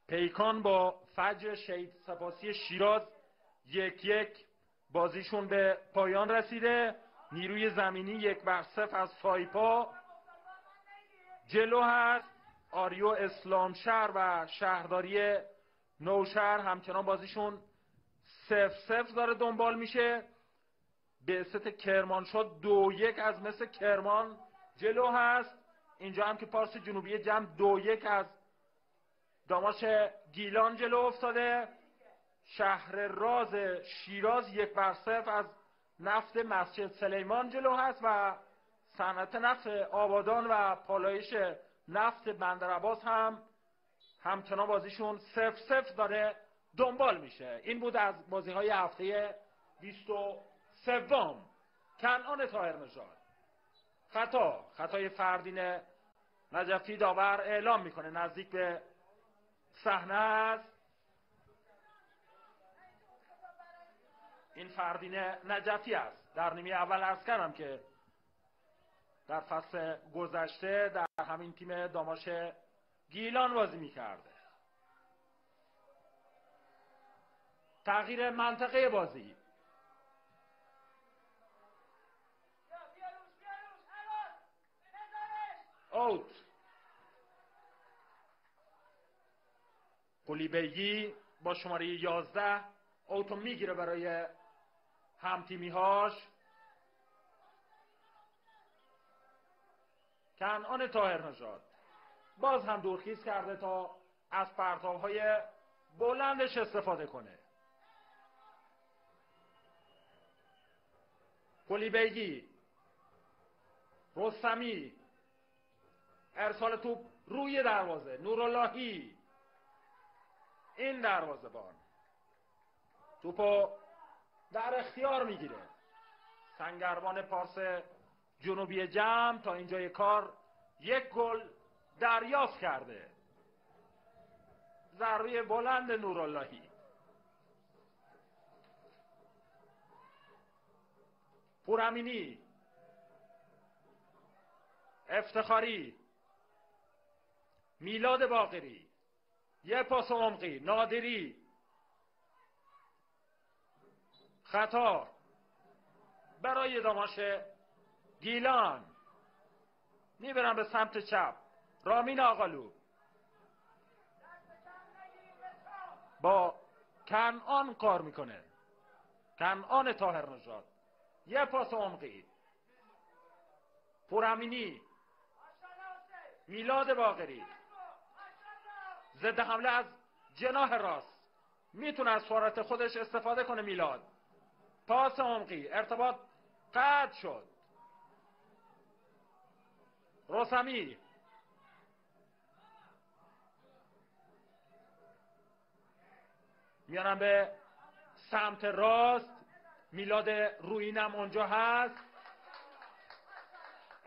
پیکان با فجر شهید سپاسی شیراز 1-1 بازیشون به پایان رسیده. نیروی زمینی 1-0 از سایپا جلو هست. آریو اسلامشهر و شهرداری نوشهر همچنان بازیشون 0-0 داره دنبال میشه. بعثت کرمانشاه 2-1 از مس کرمان جلو هست. اینجا هم که پارس جنوبی جمع 2-1 از داماش گیلان جلو افتاده. شهر راز شیراز 1-0 از نفت مسجد سلیمان جلو هست و صنعت نفت آبادان و پالایش نفت بندرعباس هم همچنان بازیشون 0-0 داره دنبال میشه. این بود از بازی‌های هفته 23. کنعان طاهر نژاد، خطای فردین نجفی، داور اعلام میکنه نزدیک به صحنه است. این فردین نجفی است. در نیمه اول عرض کردم که در فصل گذشته در همین تیم داماش گیلان بازی میکرده. تغییر منطقه بازی. اوت. قلی بیگی با شماره 11 اوتو میگیره برای همتیمیهاش. کنعان طاهر نژاد باز هم دورخیز کرده تا از پرتاب‌های بلندش استفاده کنه. قلی بیگی، رستمی، ارسال توپ روی دروازه. نوراللهی، این دروازه‌بان توپو در اختیار میگیره. سنگربان پارس جنوبی جمع تا اینجای کار 1 گل دریافت کرده. ضربه بلند نوراللهی. پورامینی، افتخاری، میلاد باقری، یه پاس عمقی. نادری، خطا برای داماش گیلان. میبرن به سمت چپ. رامین آقالو با کنعان کار میکنه. کنعان طاهرنژاد، یه پاس عمقی، پورامینی، میلاد باقری، ضد حمله از جناح راست، میتونه از سرعت خودش استفاده کنه. میلاد، پاس عمقی، ارتباط قطع شد. رستمی، میانم به سمت راست، میلاد روینم اونجا هست.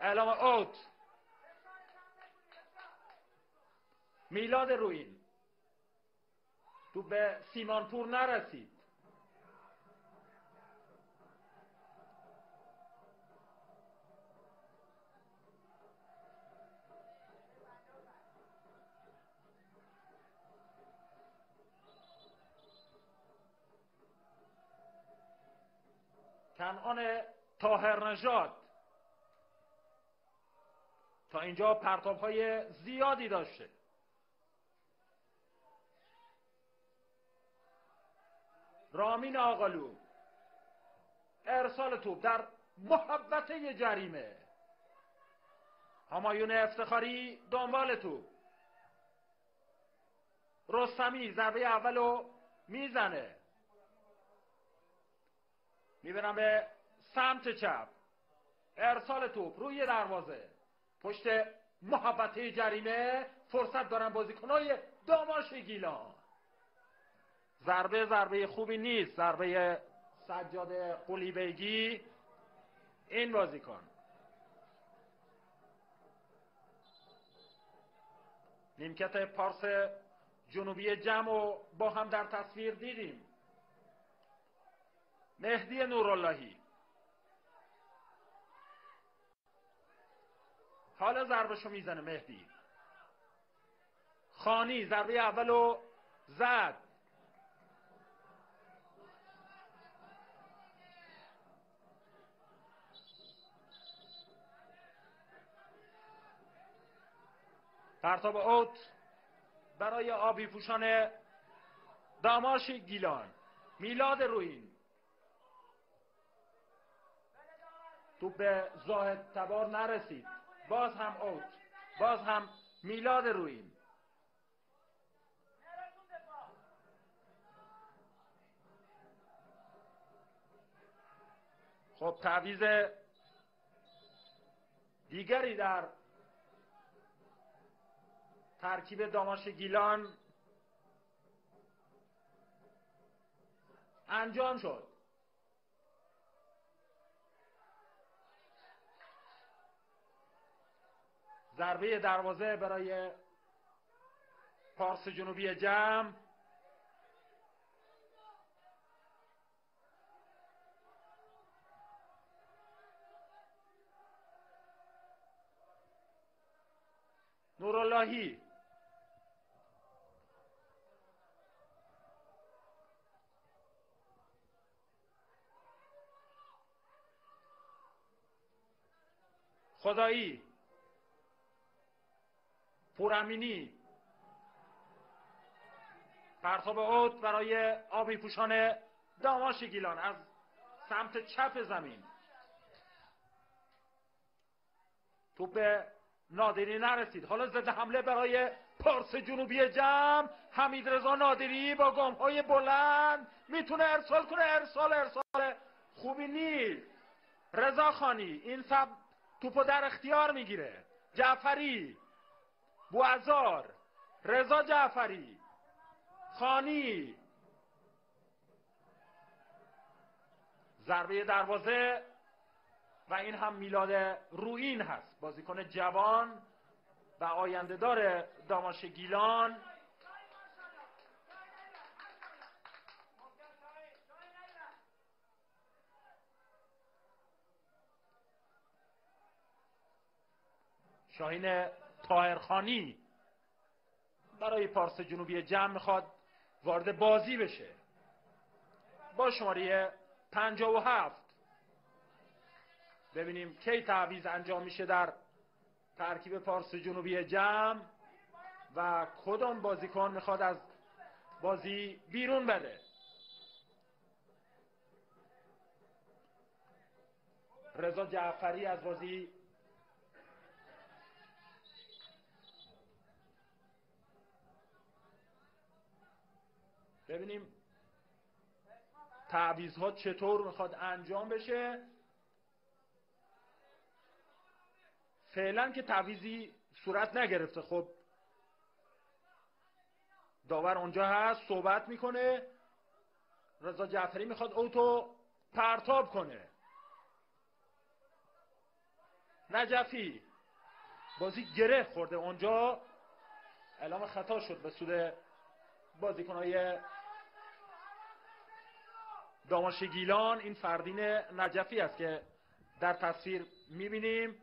اعلام اوت. میلاد روین تو به سیمانپور نرسید. کنعان طاهرنژاد تا اینجا پرتاب‌های زیادی داشته. رامین آقالو، ارسال توپ در محوطه جریمه. همایون افتخاری دنبال توپ. رستمی ضربه اولو میزنه. میبرم به سمت چپ. ارسال توپ روی دروازه، پشت محوطه جریمه. فرصت دارن بازیکنای داماش گیلان. ضربه خوبی نیست، ضربه سجاد قلیبیگی. این بازیکن نیمکت پارس جنوبی جمع رو با هم در تصویر دیدیم. مهدی نوراللهی حالا ضربشو میزنه. مهدی خانی ضربه اولو زد. پرتاب اوت برای آبی پوشان داماش گیلان. میلاد روین توپ به زاهد تبار نرسید. باز هم اوت، باز هم میلاد روین. خب تعویض دیگری در ترکیب داماش گیلان انجام شد. ضربه دروازه برای پارس جنوبی جمع. نوراللهی خدایی، پورامینی. پرتاب اوت برای آبی پوشان داماش گیلان از سمت چپ زمین. توپ نادری نرسید. حالا ضد حمله برای پارس جنوبی جمع. حمیدرضا نادری با گام‌های بلند میتونه ارسال کنه. ارسال خوبی نیست. رضا خانی این سب توپو در اختیار میگیره. جعفری، بوعزار، رضا جعفری، خانی. ضربه دروازه و این هم میلاد روین هست، بازیکن جوان و آینده دار داماش گیلان. شاهین طاهرخانی برای پارس جنوبی جمع میخواد وارد بازی بشه با شماره 57. ببینیم کی تعویض انجام میشه در ترکیب پارس جنوبی جمع و کدام بازیکن میخواد از بازی بیرون بره. رضا جعفری از بازی ببینیم تعویض‌ها چطور میخواد انجام بشه. فعلا که تعویضی صورت نگرفته. خب داور اونجا هست صحبت میکنه. رضا جعفری میخواد اوتو پرتاب کنه. نجفی بازی گره خورده اونجا، اعلام خطا شد به سود بازیکن‌های داماش گیلان. این فردین نجفی است که در تصویر میبینیم.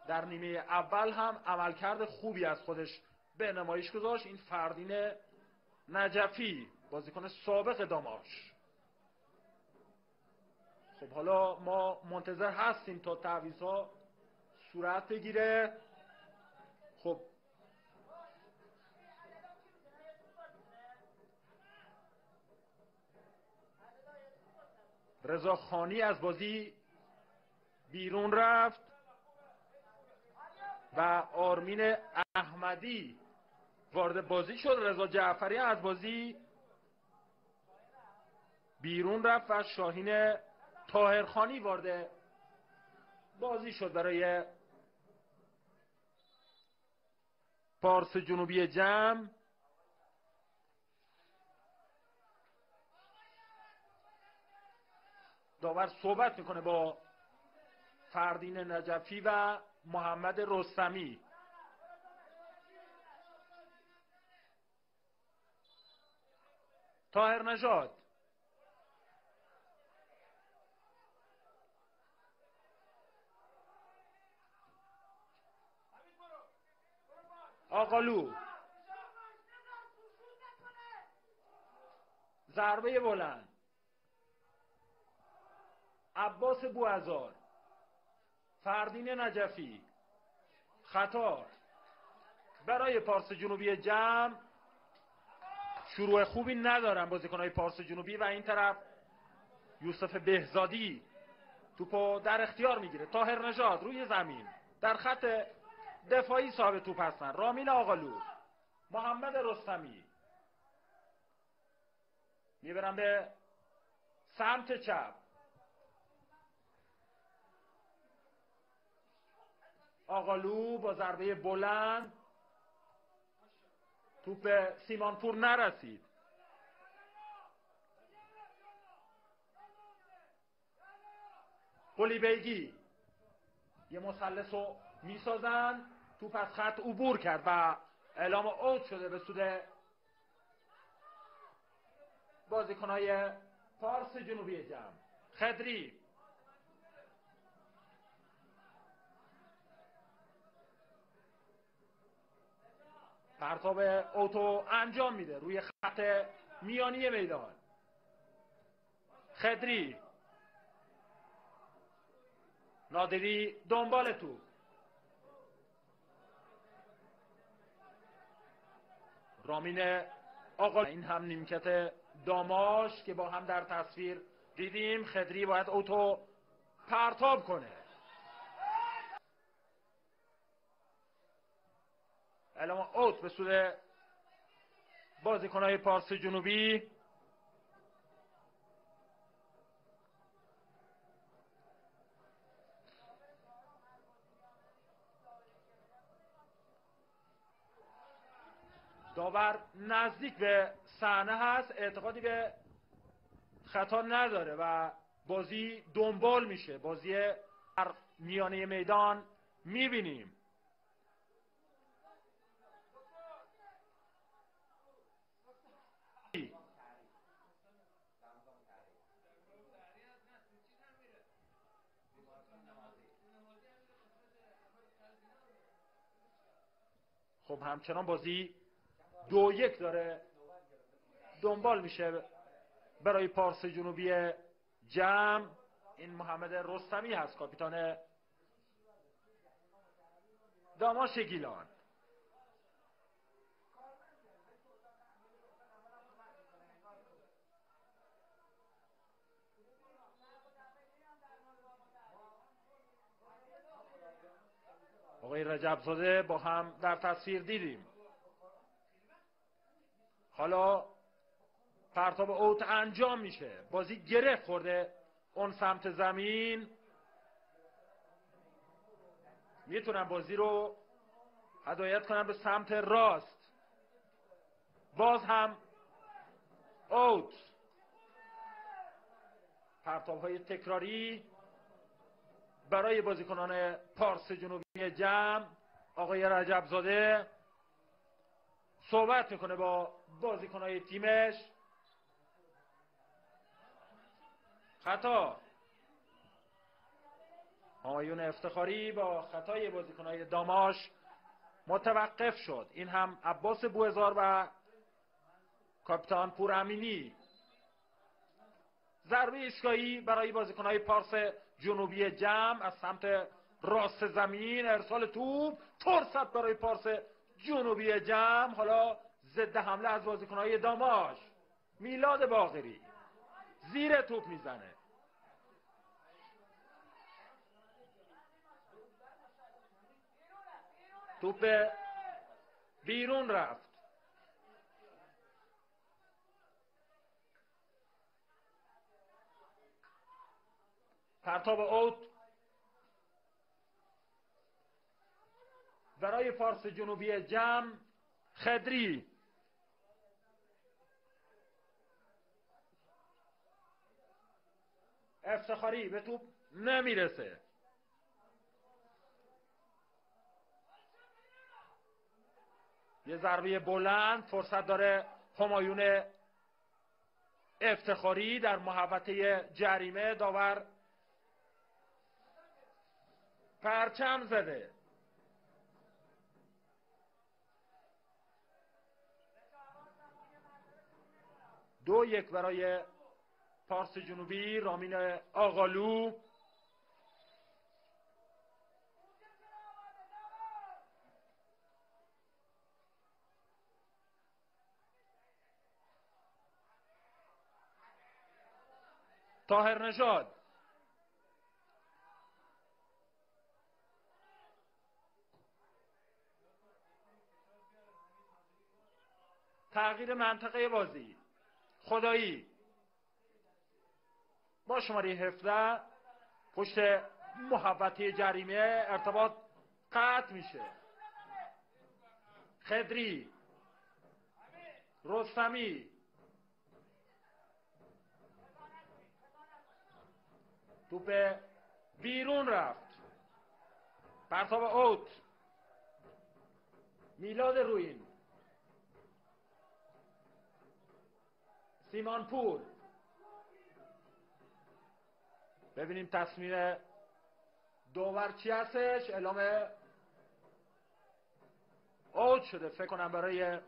در نیمه اول هم عملکرد خوبی از خودش به نمایش گذاشت. این فردین نجفی بازیکن سابق داماش. خب حالا ما منتظر هستیم تا تعویض‌ها صورت بگیره. خب رضا خانی از بازی بیرون رفت و آرمین احمدی وارد بازی شد. رضا جعفری از بازی بیرون رفت و شاهین طاهرخانی وارد بازی شد برای پارس جنوبی جمع. داور صحبت میکنه با فردین نجفی و محمد رستمی. طاهر نژاد آقالو ضربه بلند عباس بوعزار فردین نجفی خطا برای پارس جنوبی جمع. شروع خوبی ندارن بازیکن‌های پارس جنوبی و این طرف یوسف بهزادی توپو در اختیار میگیره. طاهر نژاد روی زمین در خط دفاعی صاحب توپ هستن. رامین آقالو محمد رستمی میبرن به سمت چپ. آقالو با ضربه بلند توپ به سیمانپور نرسید. قلی بیگی یه مثلث رو میسازن. توپ از خط عبور کرد و اعلام اوت شده به سود بازیکن‌های پارس جنوبی جمع. خدری پرتاب اوتو انجام میده روی خط میانی میدان. خدری نادری دنبال توپ. رامین آقا این هم نیمکت داماش که با هم در تصویر دیدیم. خدری باید اوتو پرتاب کنه. اعلام اوت به سود بازیکن‌های پارس جنوبی. داور نزدیک به صحنه هست، اعتقادی به خطا نداره و بازی دنبال میشه. بازی در میانه میدان میبینیم. خب همچنان بازی 2-1 داره دنبال میشه برای پارس جنوبی جمع. این محمد رستمی هست کاپیتان داماش گیلان. آقای رجبزاده با هم در تصویر دیدیم. حالا پرتاب اوت انجام میشه، بازی گره خورده اون سمت زمین. میتونن بازی رو هدایت کنن به سمت راست. باز هم اوت. پرتاب های تکراری برای بازیکنان پارس جنوبی جمع. آقای رجبزاده صحبت میکنه با بازیکنهای تیمش. خطا. همایون افتخاری با خطای بازیکنهای داماش متوقف شد. این هم عباس بوهزار و کاپیتان پور امینی. ضربه ایستگاهی برای بازیکنهای پارس جنوبی جمع از سمت راست زمین. ارسال توپ، فرصت برای پارس جنوبی جمع. حالا ضد حمله از بازیکنهای داماش. میلاد باقری زیر توپ میزنه. توپ بیرون رفت. پرتاب اوت برای پارس جنوبی جمع. خدری افتخاری به توپ نمیرسه. یه ضربه بلند فرصت داره همایون افتخاری در محوطه جریمه. داور پرچم زده. دو یک برای پارس جنوبی. رامین آقالو طاهر نژاد. تغییر منطقه بازی. خدایی با شماره 17 پشت محوطه جریمه. ارتباط قطع میشه. خدری، رستمی، توپ بیرون رفت. پرتاب اوت. میلاد روین، سیمان پور. ببینیم تصمیم داور چی هستش. اعلام اوت شده فکر کنم برای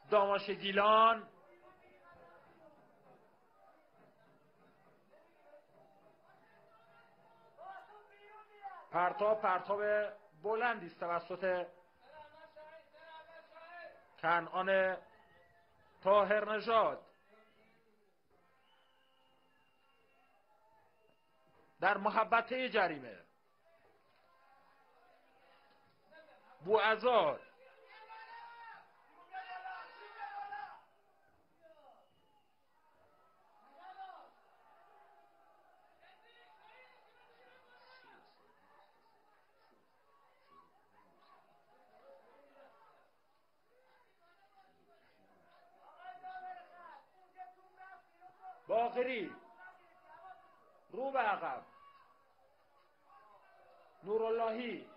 داماش گیلان. پرتاب بلندی است توسط کنعان طاهر نژاد در محوطه جریمه. بوعزار باقری رو به عقب. نوراللهی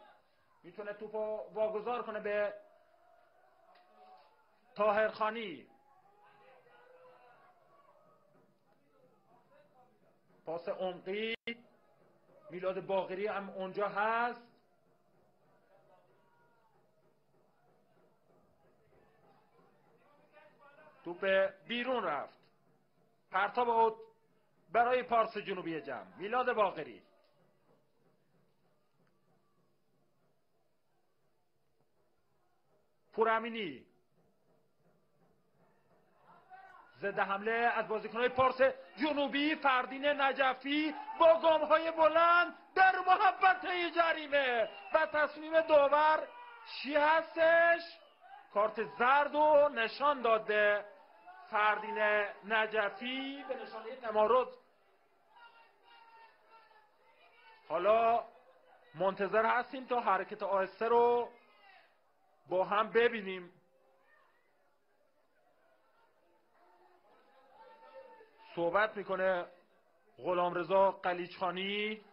میتونه توپو واگذار کنه به طاهرخانی. پاس عمقی. میلاد باقری هم اونجا هست. توپ بیرون رفت. پرتاب اوت برای پارس جنوبی جمع. میلاد باقری. پورامینی. ضد حمله از بازیکن‌های پارس جنوبی. فردین نجفی با گام‌های بلند در محوطه جریمه و تصمیم داور چی هستش؟ کارت زرد و نشان داده فردین نجفی به نشانه تمارض. حالا منتظر هستیم تا حرکت آهسته رو با هم ببینیم. صحبت میکنه غلامرضا قلیچخانی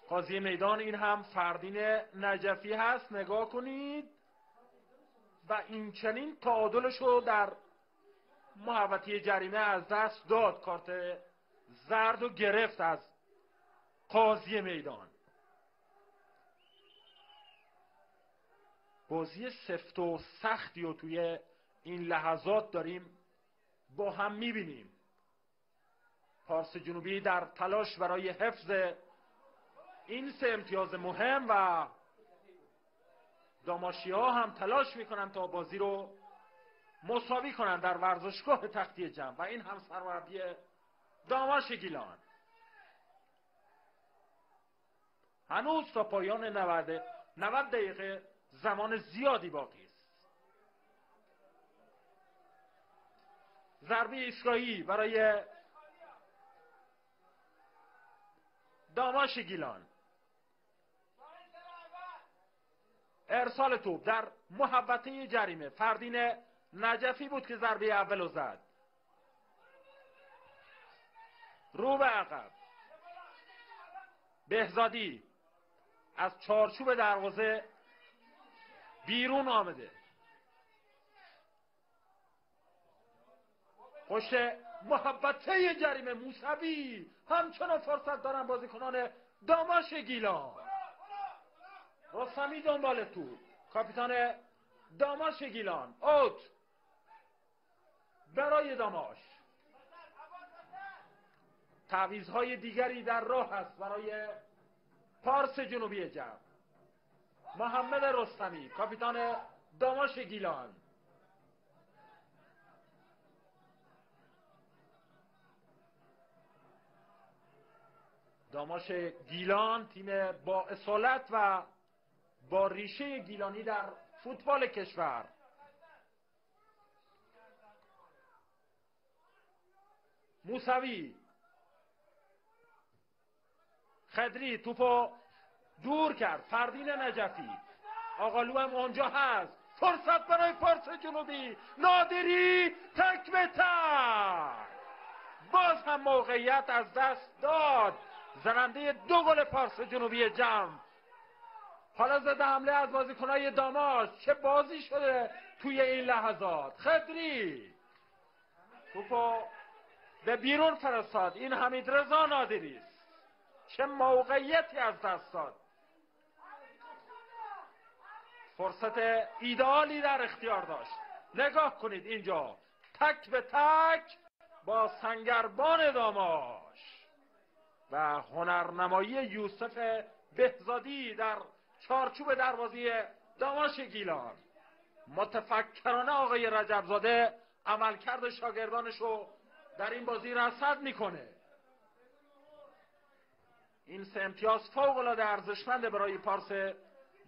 قاضی میدان. این هم فردین نجفی هست، نگاه کنید. و این چنین تعادلش رو در محوطه جریمه از دست داد. کارت زرد و گرفت از قاضی میدان. بازی سفت و سختی رو توی این لحظات داریم با هم میبینیم. پارس جنوبی در تلاش برای حفظ این 3 امتیاز مهم و داماشی‌ها هم تلاش میکنن تا بازی رو مساوی کنن در ورزشگاه تختی جمع و این هم سرمربی داماش گیلان. هنوز تا پایان 90 دقیقه زمان زیادی باقی است. ضربه ایستگاهی برای داماش گیلان. ارسال توپ در محوطه جریمه. فردین نجفی بود که ضربه اول رو زد. رو به عقب. بهزادی از چارچوب دروازه بیرون آمده. پشت محوطه جریمه موسوی همچنان فرصت دارن بازیکنان داماش گیلان. رستمی دنبال توپ. کاپیتان داماش گیلان. اوت برای داماش. تعویض‌های دیگری در راه است برای پارس جنوبی جمع. محمد رستمی کاپیتان داماش گیلان. داماش گیلان تیم با اصالت و با ریشه گیلانی در فوتبال کشور. موسوی. خدری توپو دور کرد. فردین نجفی. آقالو هم اونجا هست. فرصت برای پارس جنوبی. نادری تک به تک. باز هم موقعیت از دست داد زننده 2 گل پارس جنوبی جمع. حالا ضد حمله از بازیکنای داماش. چه بازی شده توی این لحظات. خدری توپو به بیرون فرستاد. این حمیدرضا نادری است. چه موقعیتی از دست داد. فرصت ایدئالی در اختیار داشت. نگاه کنید اینجا تک به تک با سنگربان داماش و هنرنمایی یوسف بهزادی در چارچوب دروازه داماش گیلان. متفکرانه آقای رجبزاده عملکرد شاگردانش رو در این بازی رصد میکنه. این 3 امتیاز فوق‌العاده ارزشمنده برای پارس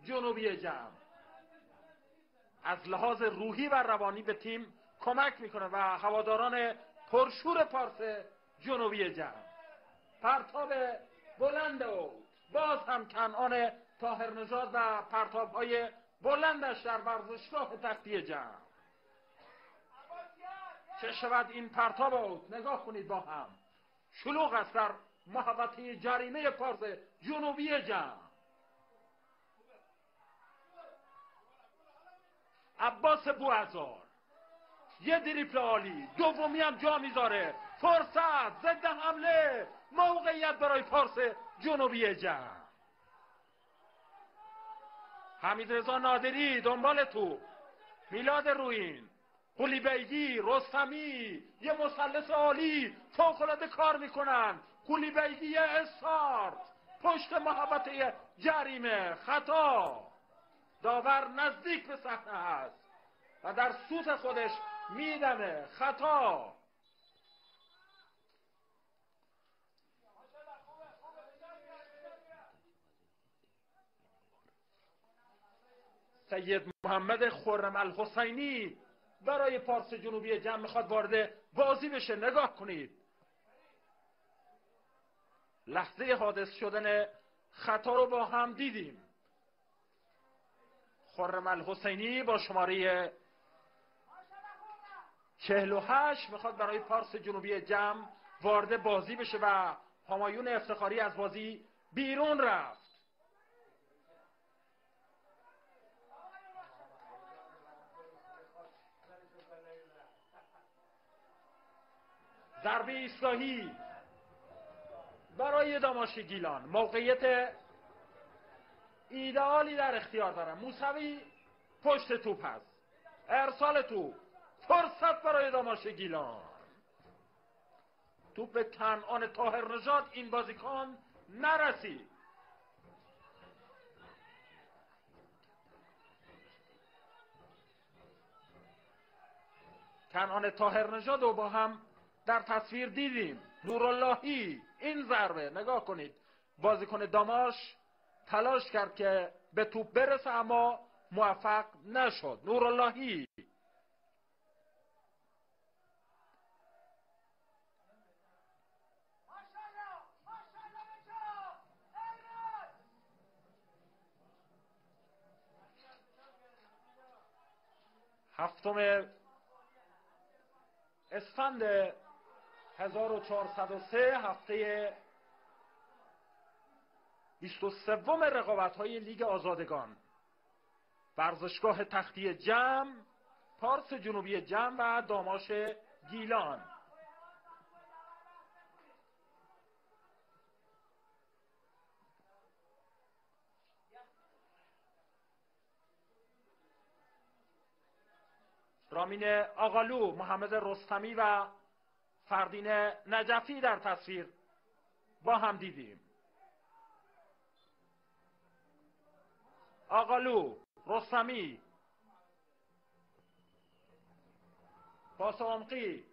جنوبی جمع. از لحاظ روحی و روانی به تیم کمک میکنه و هواداران پرشور پارس جنوبی جمع. پرتاب بلند او باز هم کنعان طاهرنژاد و پرتاب‌های بلندش در ورزشگاه تختی جمع. چه شود این پرتاب او؟ نگاه کنید با هم. شلوغ است در محوطه جریمه پارس جنوبی جمع. عباس بوعزار یه دریپل عالی. دومی هم جا میذاره. فرصت ضد حمله. موقعیت برای پارس جنوبی جمع. حمیدرضا نادری دنبال توپ. میلاد رویین. قلیبیگی. رستمی. یه مثلث عالی فوق‌العاده کار میکنن. قلیبیگی استارت پشت محوطه جریمه. خطا. داور نزدیک به صحنه هست و در سوت خودش میدمه خطا. سید محمد خرم الحسینی برای پارس جنوبی جمع میخواد وارد بازی بشه. نگاه کنید لحظه حادث شدن خطا رو با هم دیدیم. خرم الحسینی با شماره 48 میخواد برای پارس جنوبی جمع وارد بازی بشه و همایون افتخاری از بازی بیرون رفت. ضربه ایستگاهی برای داماش گیلان. موقعیت ایدئالی در اختیار دارن. موسوی پشت توپ هست. ارسال توپ. فرصت برای داماش گیلان. توپ به کنعان طاهر نژاد این بازیکن نرسید. کنعان طاهر نژاد رو با هم در تصویر دیدیم. نوراللهی این ضربه نگاه کنید بازیکن داماش تلاش کرد که به توپ برسه اما موفق نشد. نوراللهی هفتم اسفند 1403 هفته 23 رقابت‌های لیگ آزادگان. ورزشگاه تختی جمع، پارس جنوبی جمع و داماش گیلان. رامین آقالو، محمد رستمی و فردین نجفی در تصویر با هم دیدیم. آقالو، رستمی، پاس عمقی،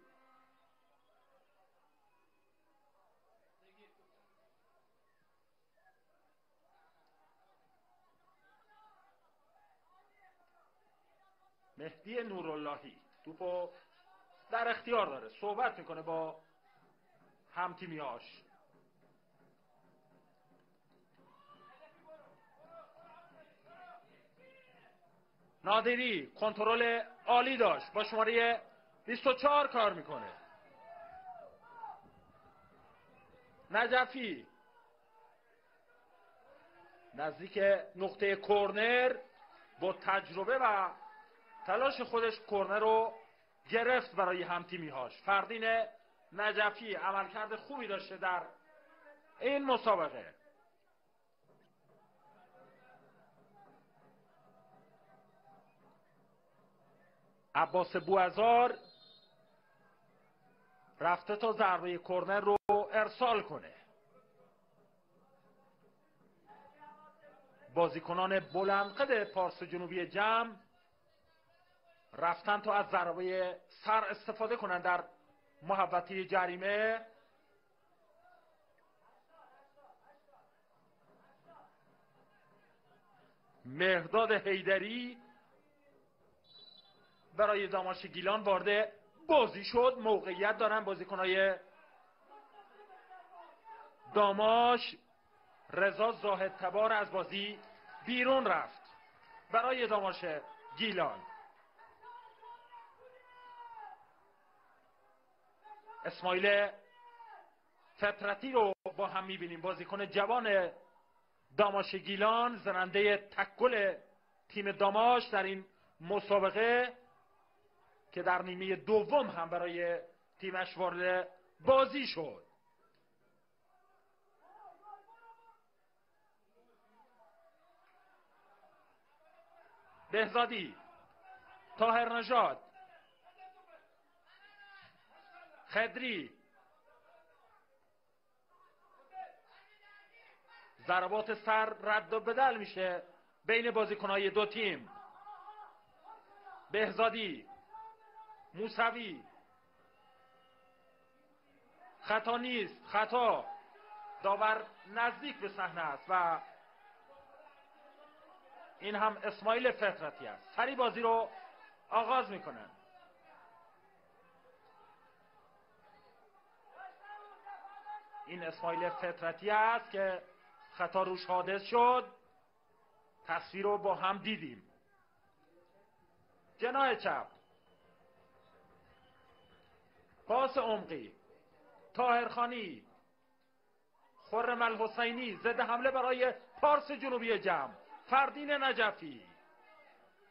مهدی نوراللهی توپو در اختیار داره، صحبت میکنه با همتیمیاش. نادری کنترل عالی داشت، با شماره 24 کار میکنه. نجفی نزدیک نقطه کرنر با تجربه و تلاش خودش کرنر رو گرفت برای همتیمیهاش. فردین نجفی عملکرد خوبی داشته در این مسابقه. عباس بوعزار رفته تا ضربه کرنر رو ارسال کنه. بازیکنان بلندقد پارس جنوبی جمع رفتن تا از ضربه سر استفاده کنن در محوطه جریمه. مهرداد حیدری برای داماش گیلان وارد بازی شد. موقعیت دارن بازیکنای داماش. رضا زاهد تبار از بازی بیرون رفت برای داماش گیلان. اسماعیل فطرتی رو با هم میبینیم، بازیکن جوان داماش گیلان، زننده تکل تیم داماش در این مسابقه که در نیمه دوم هم برای تیمش وارد بازی شد. بهزادی، طاهر نژاد، خدری، ضربات سر رد و بدل میشه بین بازیکنهای دو تیم. بهزادی، موسوی، خطا نیست، خطا. داور نزدیک به صحنه است و این هم اسماعیل فطرتی است. سری بازی رو آغاز میکنن. این اسماعیل فطرتی است که خطا روش حادث شد. تصویر رو با هم دیدیم. جناح چپ، پاس عمقی، طاهرخانی، خرم الحسینی، ضد حمله برای پارس جنوبی جمع، فردین نجفی،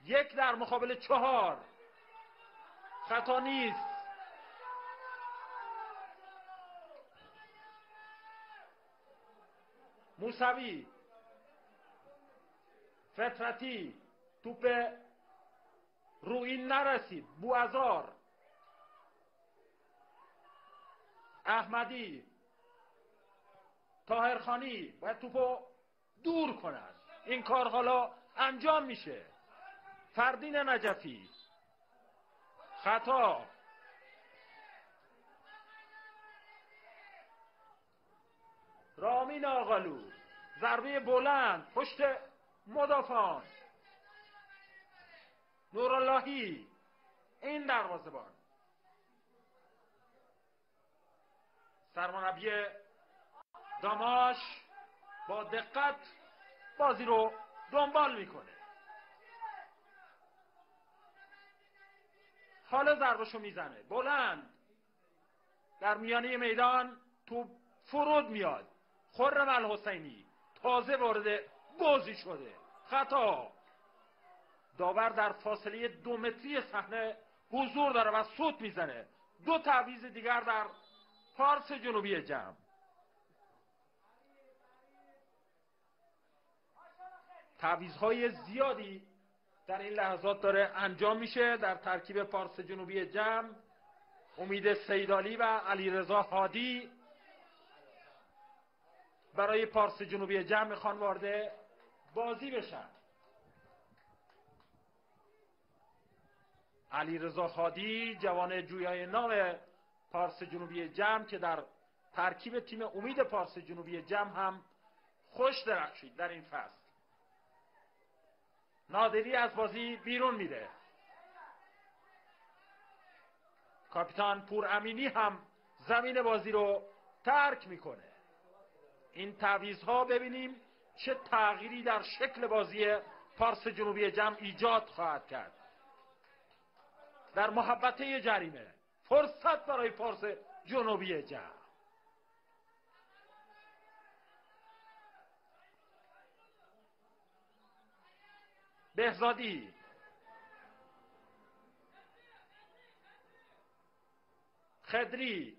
1 در مقابل 4. خطا نیست. موسوی، فطرتی، توپ روئین نرسید. بوعزار، احمدی، طاهرخانی باید توپو دور کنند. این کار حالا انجام میشه. فردین نجفی، خطا. رامین آقالو، ضربه بلند پشت مدافعان. نوراللهی، این دروازه‌بان. سرمربی داماش با دقت بازی رو دنبال میکنه. حالا ضربه‌شو میزنه بلند در میانه میدان. توپ فرود میاد. خرم الحسینی تازه وارد بازی شده. خطا. داور در فاصله 2 متری صحنه حضور داره و سوت میزنه. 2 تعویض دیگر در پارس جنوبی جمع. تعویض‌های زیادی در این لحظات داره انجام میشه در ترکیب پارس جنوبی جمع. امید سیدالی و علیرضا هادی برای پارس جنوبی جمع میخوان وارد بازی بشن. علیرضا هادی جوان جویای نام پارس جنوبی جمع که در ترکیب تیم امید پارس جنوبی جمع هم خوش درخشید در این فصل. نادری از بازی بیرون میره. کاپیتان پور امینی هم زمین بازی رو ترک میکنه. این تعویض‌ها ببینیم چه تغییری در شکل بازی پارس جنوبی جمع ایجاد خواهد کرد. در محوطه جریمه فرصت برای پارس جنوبی جمع. بهزادی، خدری،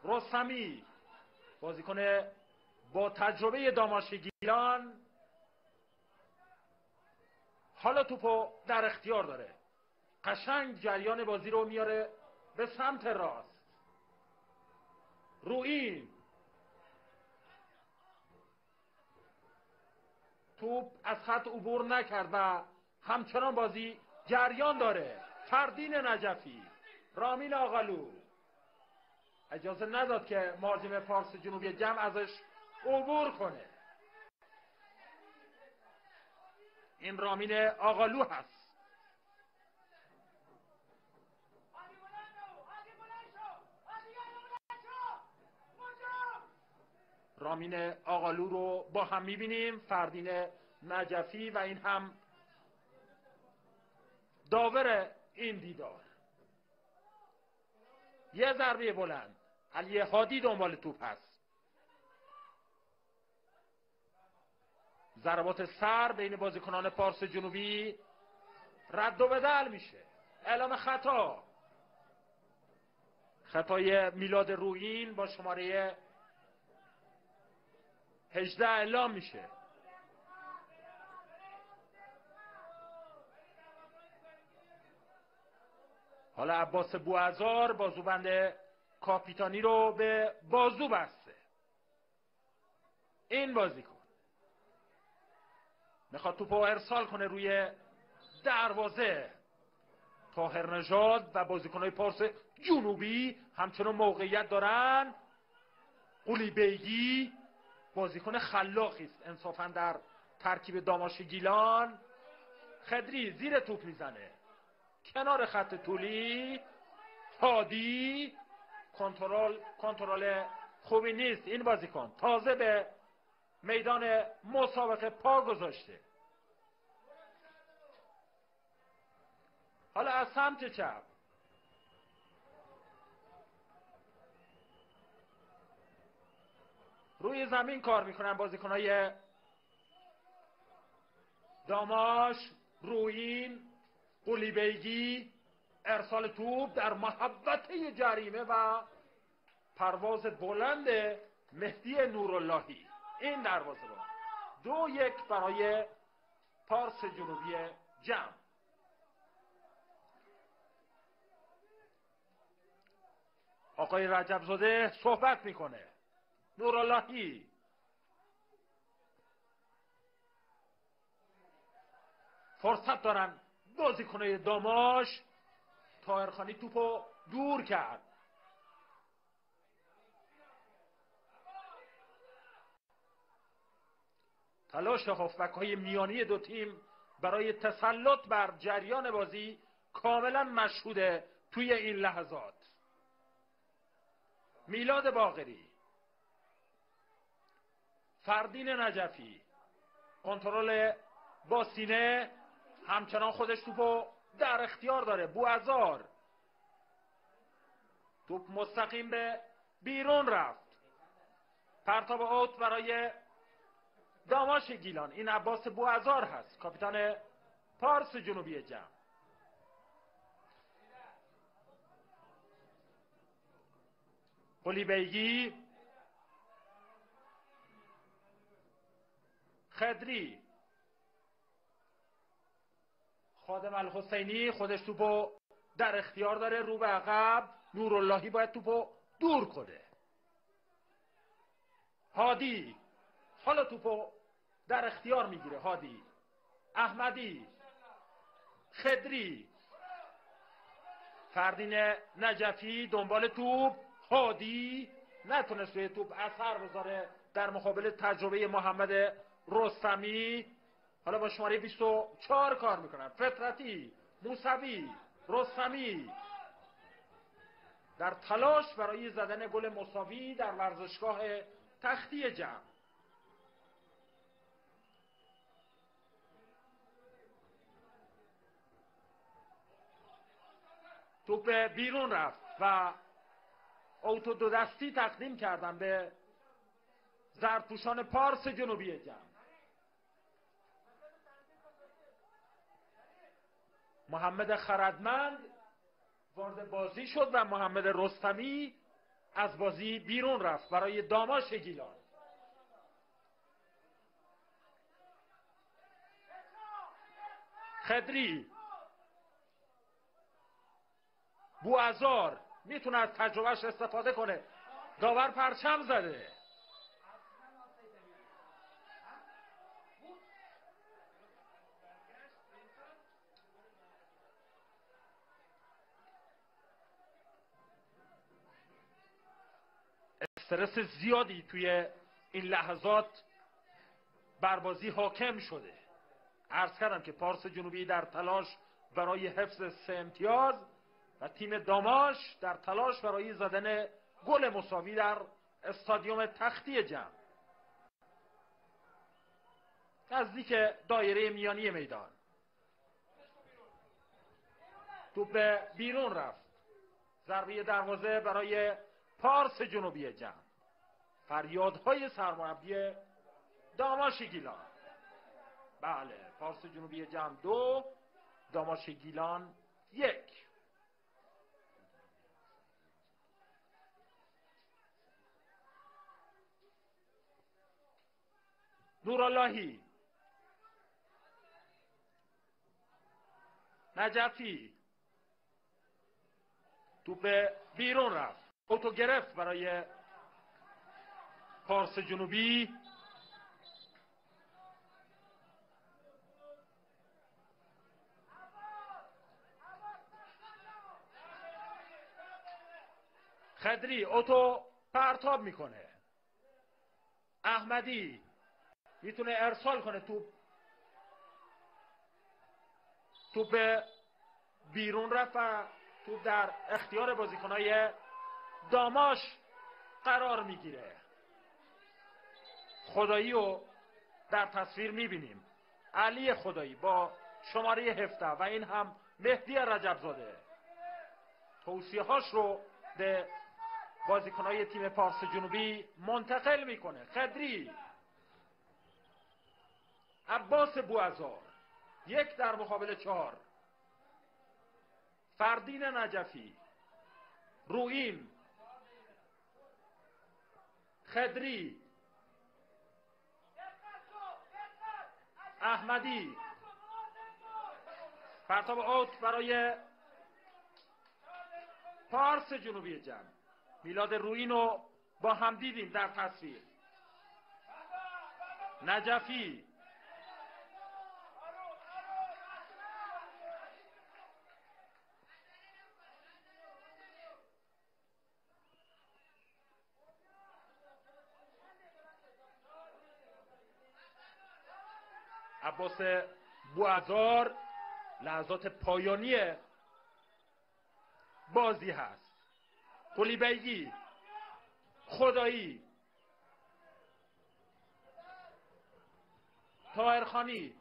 رستمی، بازیکن با تجربه داماش گیلان، حالا توپو در اختیار داره. قشنگ جریان بازی رو میاره به سمت راست. روئین، توپ از خط عبور نکرد و همچنان بازی جریان داره. فردین نجفی، رامین آقالو اجازه نداد که مهاجم پارس جنوبی جمع ازش عبور کنه. این رامین آقالو هست. رامین آقالو رو با هم میبینیم. فردین نجفی و این هم داور این دیدار. یه ضربه بلند. علی هادی دنبال توپ هست. ضربات سر بین بازیکنان پارس جنوبی رد و بدل میشه. اعلام خطا. خطای میلاد روئین با شماره 18 اعلام میشه. حالا عباس بوعزار بازوبند کاپیتانی رو به بازو بسته. این بازیکن میخواد توپو ارسال کنه روی دروازه طاهر نژاد و بازیکن‌های پارس جنوبی همچنان موقعیت دارن. قلی بیگی بازیکن خلاقی است انصافا در ترکیب داماش گیلان. خدری زیر توپ میزنه کنار خط طولی. هادی کنترل خوبی نیست. این بازیکن تازه به میدان مسابقه پا گذاشته. حالا از سمت چپ روی زمین کار میکنن بازیکنهای داماش. رویین، قلی بیگی، ارسال توپ در محوطه جریمه و پرواز بلند مهدی نوراللهی. این دروازه‌بان 2-1 برای پارس جنوبی جمع. آقای رجبزاده صحبت میکنه. نوراللهی فرصت دارن بازیکنای داماش. طاهرخانی توپو دور کرد. تلاش هافبک‌های میانی دو تیم برای تسلط بر جریان بازی کاملا مشهوده توی این لحظات. میلاد باقری، فردین نجفی کنترل با سینه، همچنان خودش توپو در اختیار داره. بوعزار توپ مستقیم به بیرون رفت. پرتاب اوت برای داماش گیلان. این عباس بوعزار هست کاپیتان پارس جنوبی جمع. قلی بیگی، خدری، خادم الحسینی خودش توپو در اختیار داره. رو به عقب. نوراللهی باید توپو دور کنه. هادی حالا توپو در اختیار میگیره. هادی، احمدی، خدری، فردین نجفی دنبال توپ. هادی نتونست روی توپ اثر بذاره در مقابل تجربه محمد رستمی. حالا با شماره 24 کار میکنن. فطرتی، موسوی، رستمی در تلاش برای زدن گل مساوی در ورزشگاه تختی جمع. توپ بیرون رفت و اوتو دو دستی تقدیم کردن به زرتوشان پارس جنوبی جمع. محمد خردمند وارد بازی شد و محمد رستمی از بازی بیرون رفت برای داماش گیلان. خدری، بوعزار میتونه از تجربهش استفاده کنه. داور پرچم زده. استرس زیادی توی این لحظات بر بازی حاکم شده. عرض کردم که پارس جنوبی در تلاش برای حفظ 3 امتیاز و تیم داماش در تلاش برای زدن گل مساوی در استادیوم تختی جمع نزدیک دایره میانی میدان. توپ بیرون رفت. ضربه دروازه برای پارس جنوبی جمع. فریادهای سرمربی داماش گیلان. بله، پارس جنوبی جمع 2، داماش گیلان 1. نوراللهی، نجفی توپ بیرون رفت. اوتو گرفت برای پارس جنوبی. خدری اوتو پرتاب میکنه، احمدی میتونه ارسال کنه، توپ به بیرون رفت و توپ در اختیار بازیکنای داماش قرار میگیره. خدایی رو در تصویر میبینیم، علی خدایی با شماره 17 و این هم مهدی رجبزاده توصیه هاش رو به بازیکنای تیم پارس جنوبی منتقل میکنه. خدری، عباس بوعزار 1 در مقابل 4، فردین نجفی، روئین، خدری، احمدی، پرتاب اوت برای پارس جنوبی جمع. میلاد روئین رو با هم دیدیم در تصویر. نجفی، عباس بوعزار لحظات پایانی بازی هست. قلیبیگی، خدایی، طاهرخانی،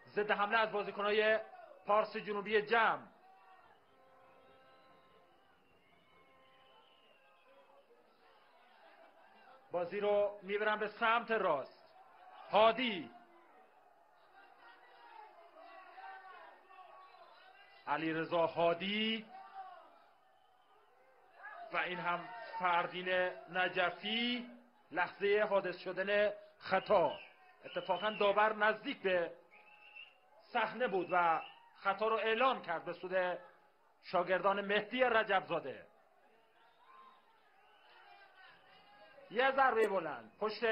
ضد حمله از بازیکنهای پارس جنوبی جمع. بازی رو میبرن به سمت راست. هادی، علیرضا هادی و این هم فردین نجفی. لحظه حادث شدن خطا، اتفاقا داور نزدیک به صحنه بود و خطا رو اعلام کرد به سود شاگردان مهدی رجبزاده. یه ضربه بلند پشت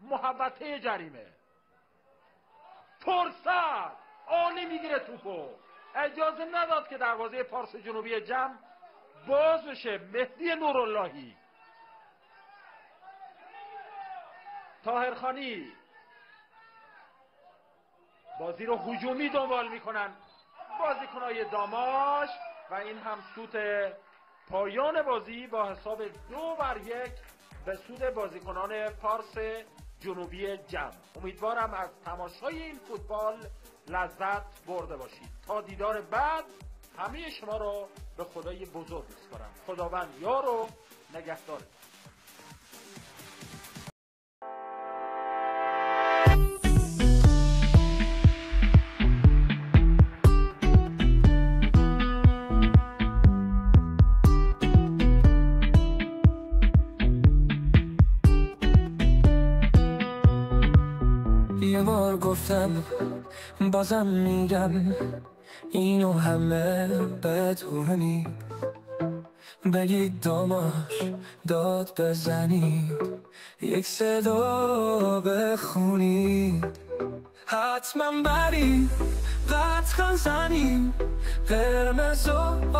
محوطه جریمه، فرصت عالی میگیره توپو، اجازه نداد که دروازه پارس جنوبی جمع باز بشه. مهدی نوراللهی، طاهرخانی بازی رو هجومی دنبال میکنن بازیکنای داماش و این هم سود پایان بازی با حساب 2-1 به سود بازیکنان پارس جنوبی جمع. امیدوارم از تماشای این فوتبال لذت برده باشید. تا دیدار بعد همه شما رو به خدای بزرگ میسپارم. خداوند یار و نگهدار. یه بار گفتم بازم میگم، اینو همه بدونی، بگید داماش داد بزنی، یک صدا بخونی، حتما بریم قطعا زنیم قرمز و